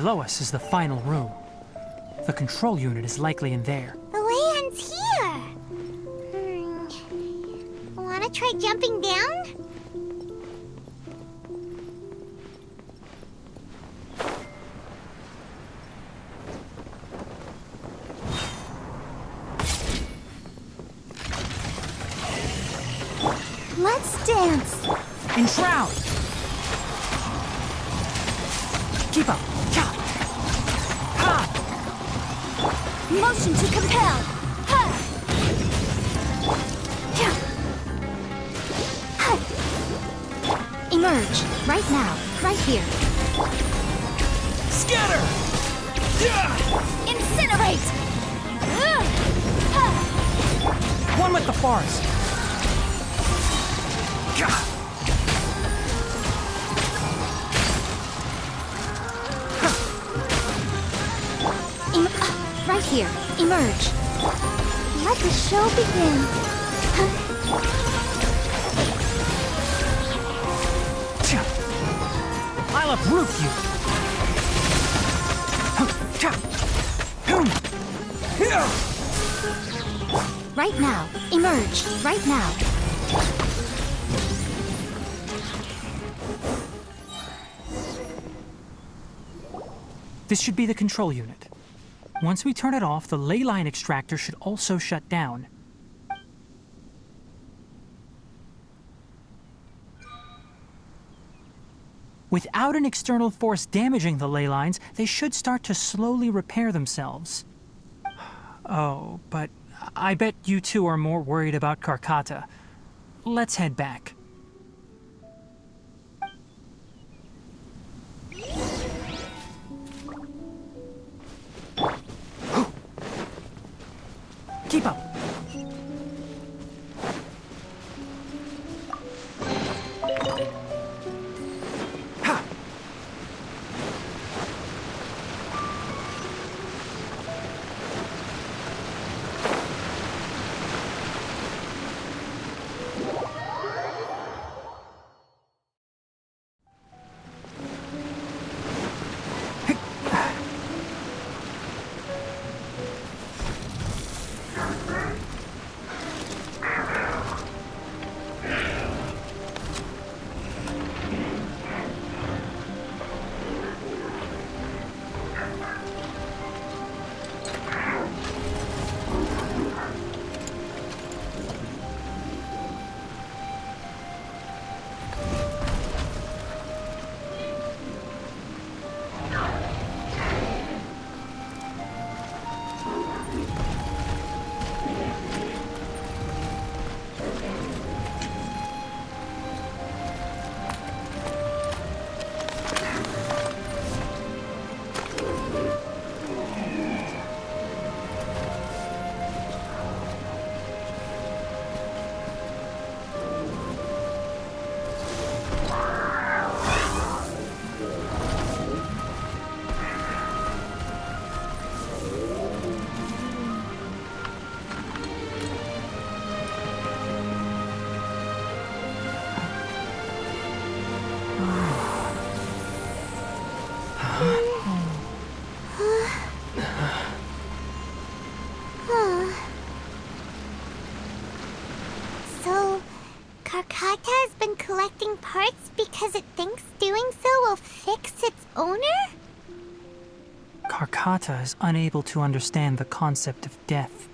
below us is the final room. The control unit is likely in there. The way ends here. Wanna try jumping down? Let's dance. Enshroud! Keep up! Ka! Ha! Motion to compel. Ha! Ja! Ha! Emerge. Right now. Right here. Scatter! Incinerate. One with the forest! Ka! Right here. Emerge. Let the show begin. I'll uproot you! Right now. Emerge. Right now. This should be the control unit. Once we turn it off, the ley line extractor should also shut down. Without an external force damaging the ley lines, they should start to slowly repair themselves. Oh, but I bet you two are more worried about Karkata. Let's head back. Keep up. Ha! So, Karkata has been collecting parts because it thinks doing so will fix its owner? Karkata is unable to understand the concept of death.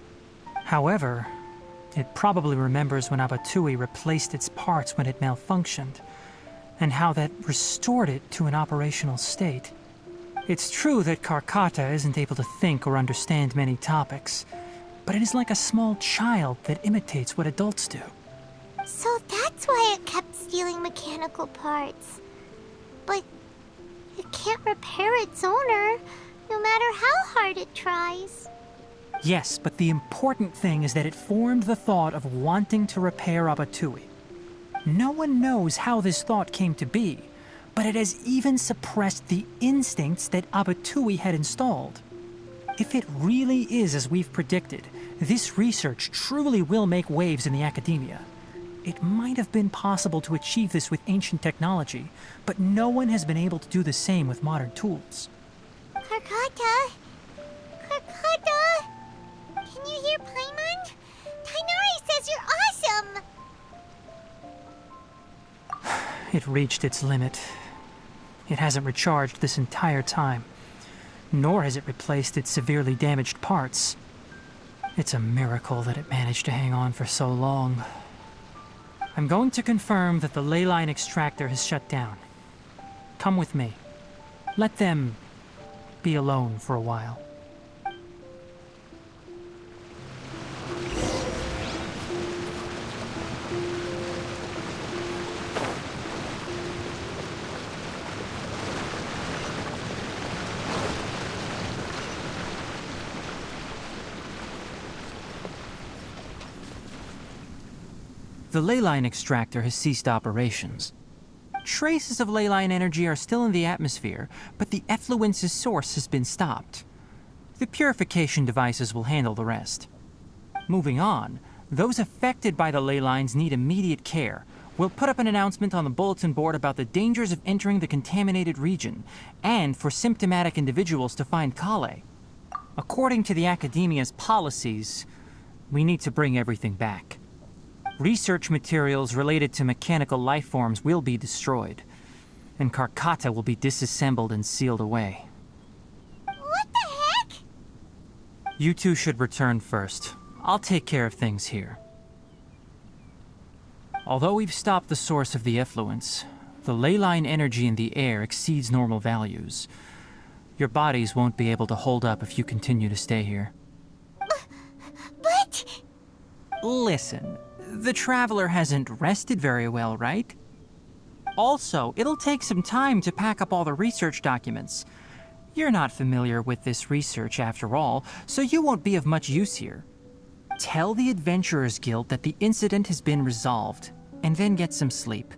However, it probably remembers when Abatui replaced its parts when it malfunctioned, and how that restored it to an operational state. It's true that Karkata isn't able to think or understand many topics, but it is like a small child that imitates what adults do. So that's why it kept stealing mechanical parts. But it can't repair its owner, no matter how hard it tries. Yes, but the important thing is that it formed the thought of wanting to repair Abatui. No one knows how this thought came to be, but it has even suppressed the instincts that Abatui had installed. If it really is as we've predicted, this research truly will make waves in the academia. It might have been possible to achieve this with ancient technology, but no one has been able to do the same with modern tools. Karkata? Karkata? Can you hear Paimon? Tainari says you're awesome! It reached its limit. It hasn't recharged this entire time, nor has it replaced its severely damaged parts. It's a miracle that it managed to hang on for so long. I'm going to confirm that the ley line extractor has shut down. Come with me. Let them be alone for a while. The ley line extractor has ceased operations. Traces of ley line energy are still in the atmosphere, but the effluence's source has been stopped. The purification devices will handle the rest. Moving on, those affected by the ley lines need immediate care. We'll put up an announcement on the bulletin board about the dangers of entering the contaminated region, and for symptomatic individuals to find Kale. According to the Academia's policies, we need to bring everything back. Research materials related to mechanical life forms will be destroyed, and Karkata will be disassembled and sealed away. What the heck? You two should return first. I'll take care of things here. Although we've stopped the source of the effluence, the ley line energy in the air exceeds normal values. Your bodies won't be able to hold up if you continue to stay here. But... Listen. The Traveler hasn't rested very well, right? Also, it'll take some time to pack up all the research documents. You're not familiar with this research after all, so you won't be of much use here. Tell the Adventurers Guild that the incident has been resolved, and then get some sleep.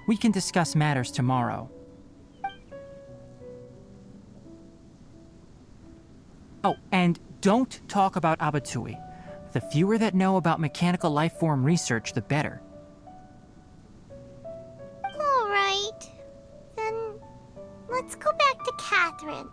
We can discuss matters tomorrow. Oh, and don't talk about Abatui. The fewer that know about mechanical life form research, the better. All right. Then let's go back to Catherine.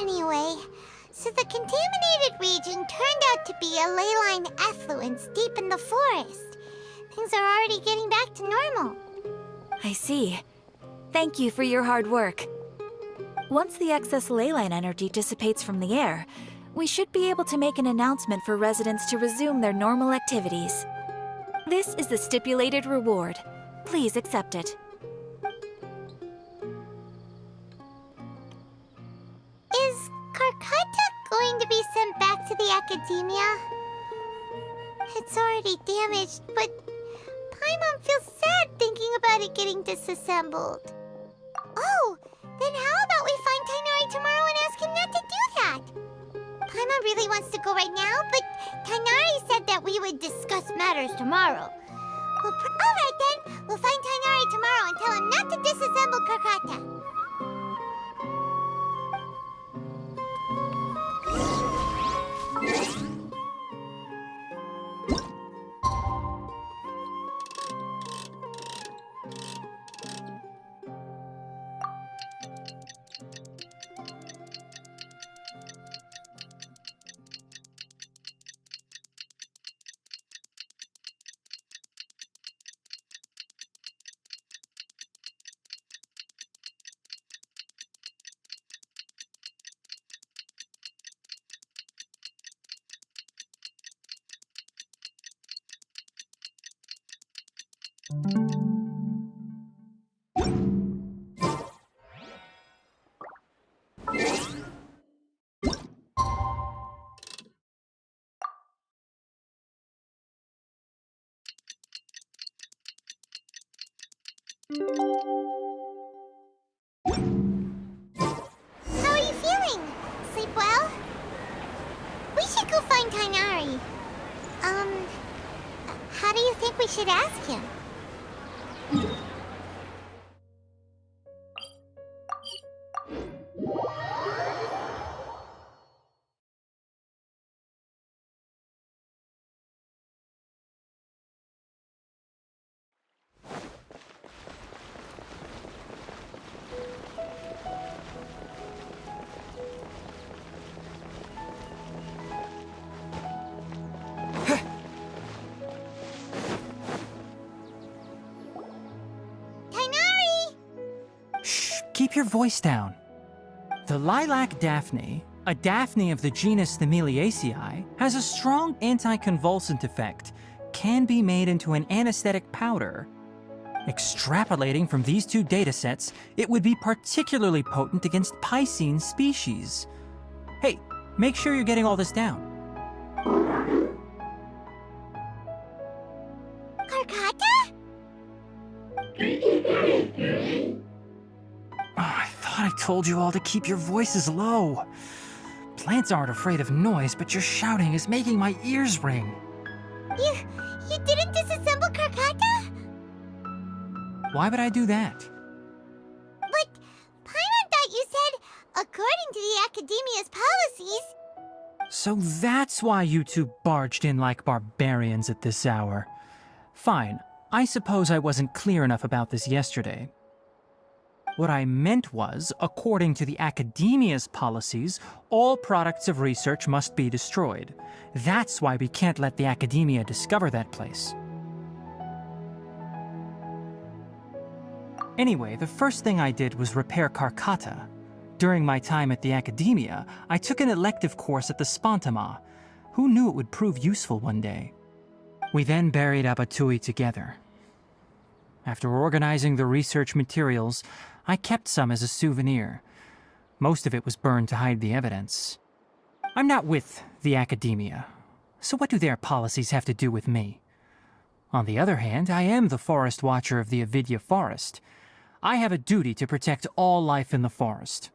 Anyway, so the contaminated region turned out to be a ley line effluence deep in the forest. Things are already getting back to normal. I see. Thank you for your hard work. Once the excess ley line energy dissipates from the air, we should be able to make an announcement for residents to resume their normal activities. This is the stipulated reward. Please accept it. Is Karkata going to be sent back to the Academia? It's already damaged, but Paimon feels sad thinking about it getting disassembled. Oh, then how about we find Tainari tomorrow and ask him not to do that? Paimon really wants to go right now, but Tainari said that we would discuss matters tomorrow. Well, alright then, we'll find Tainari tomorrow and tell him not to disassemble Karkata. How are you feeling? Sleep well? We should go find Kainari. How do you think we should ask him? Keep your voice down. The lilac daphne, a daphne of the genus Thameliaceae, has a strong anticonvulsant effect, can be made into an anesthetic powder. Extrapolating from these two datasets, it would be particularly potent against Piscine species. Hey, make sure you're getting all this down. Karkata? I thought I told you all to keep your voices low. Plants aren't afraid of noise, but your shouting is making my ears ring. You didn't disassemble Karkata? Why would I do that? But Paimon thought you said, according to the Academia's policies... So that's why you two barged in like barbarians at this hour. Fine, I suppose I wasn't clear enough about this yesterday. What I meant was, according to the Academia's policies, all products of research must be destroyed. That's why we can't let the Academia discover that place. Anyway, the first thing I did was repair Karkata. During my time at the Academia, I took an elective course at the Spontama. Who knew it would prove useful one day? We then buried Abatui together. After organizing the research materials, I kept some as a souvenir. Most of it was burned to hide the evidence. I'm not with the Academia, so what do their policies have to do with me? On the other hand, I am the Forest Watcher of the Avidya Forest. I have a duty to protect all life in the forest.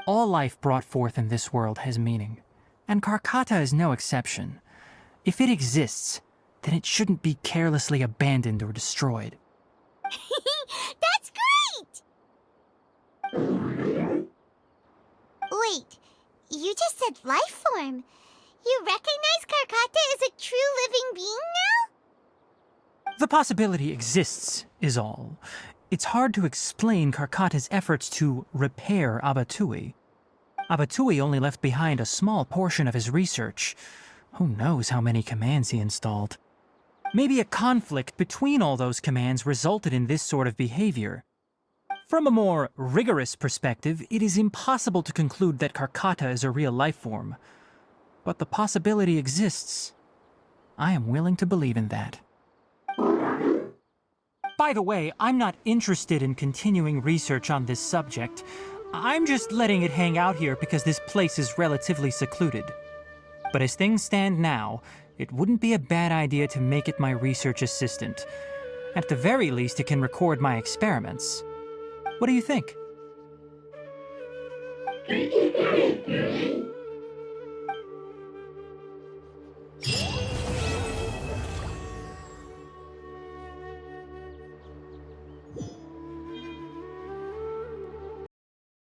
All life brought forth in this world has meaning, and Karkata is no exception. If it exists, then it shouldn't be carelessly abandoned or destroyed. That's great! Wait, you just said life form. You recognize Karkata as a true living being now? The possibility exists, is all. It's hard to explain Karkata's efforts to repair Abatui. Abatui only left behind a small portion of his research. Who knows how many commands he installed? Maybe a conflict between all those commands resulted in this sort of behavior. From a more rigorous perspective, it is impossible to conclude that Karkata is a real life form. But the possibility exists. I am willing to believe in that. By the way, I'm not interested in continuing research on this subject. I'm just letting it hang out here because this place is relatively secluded. But as things stand now, it wouldn't be a bad idea to make it my research assistant. At the very least, it can record my experiments. What do you think?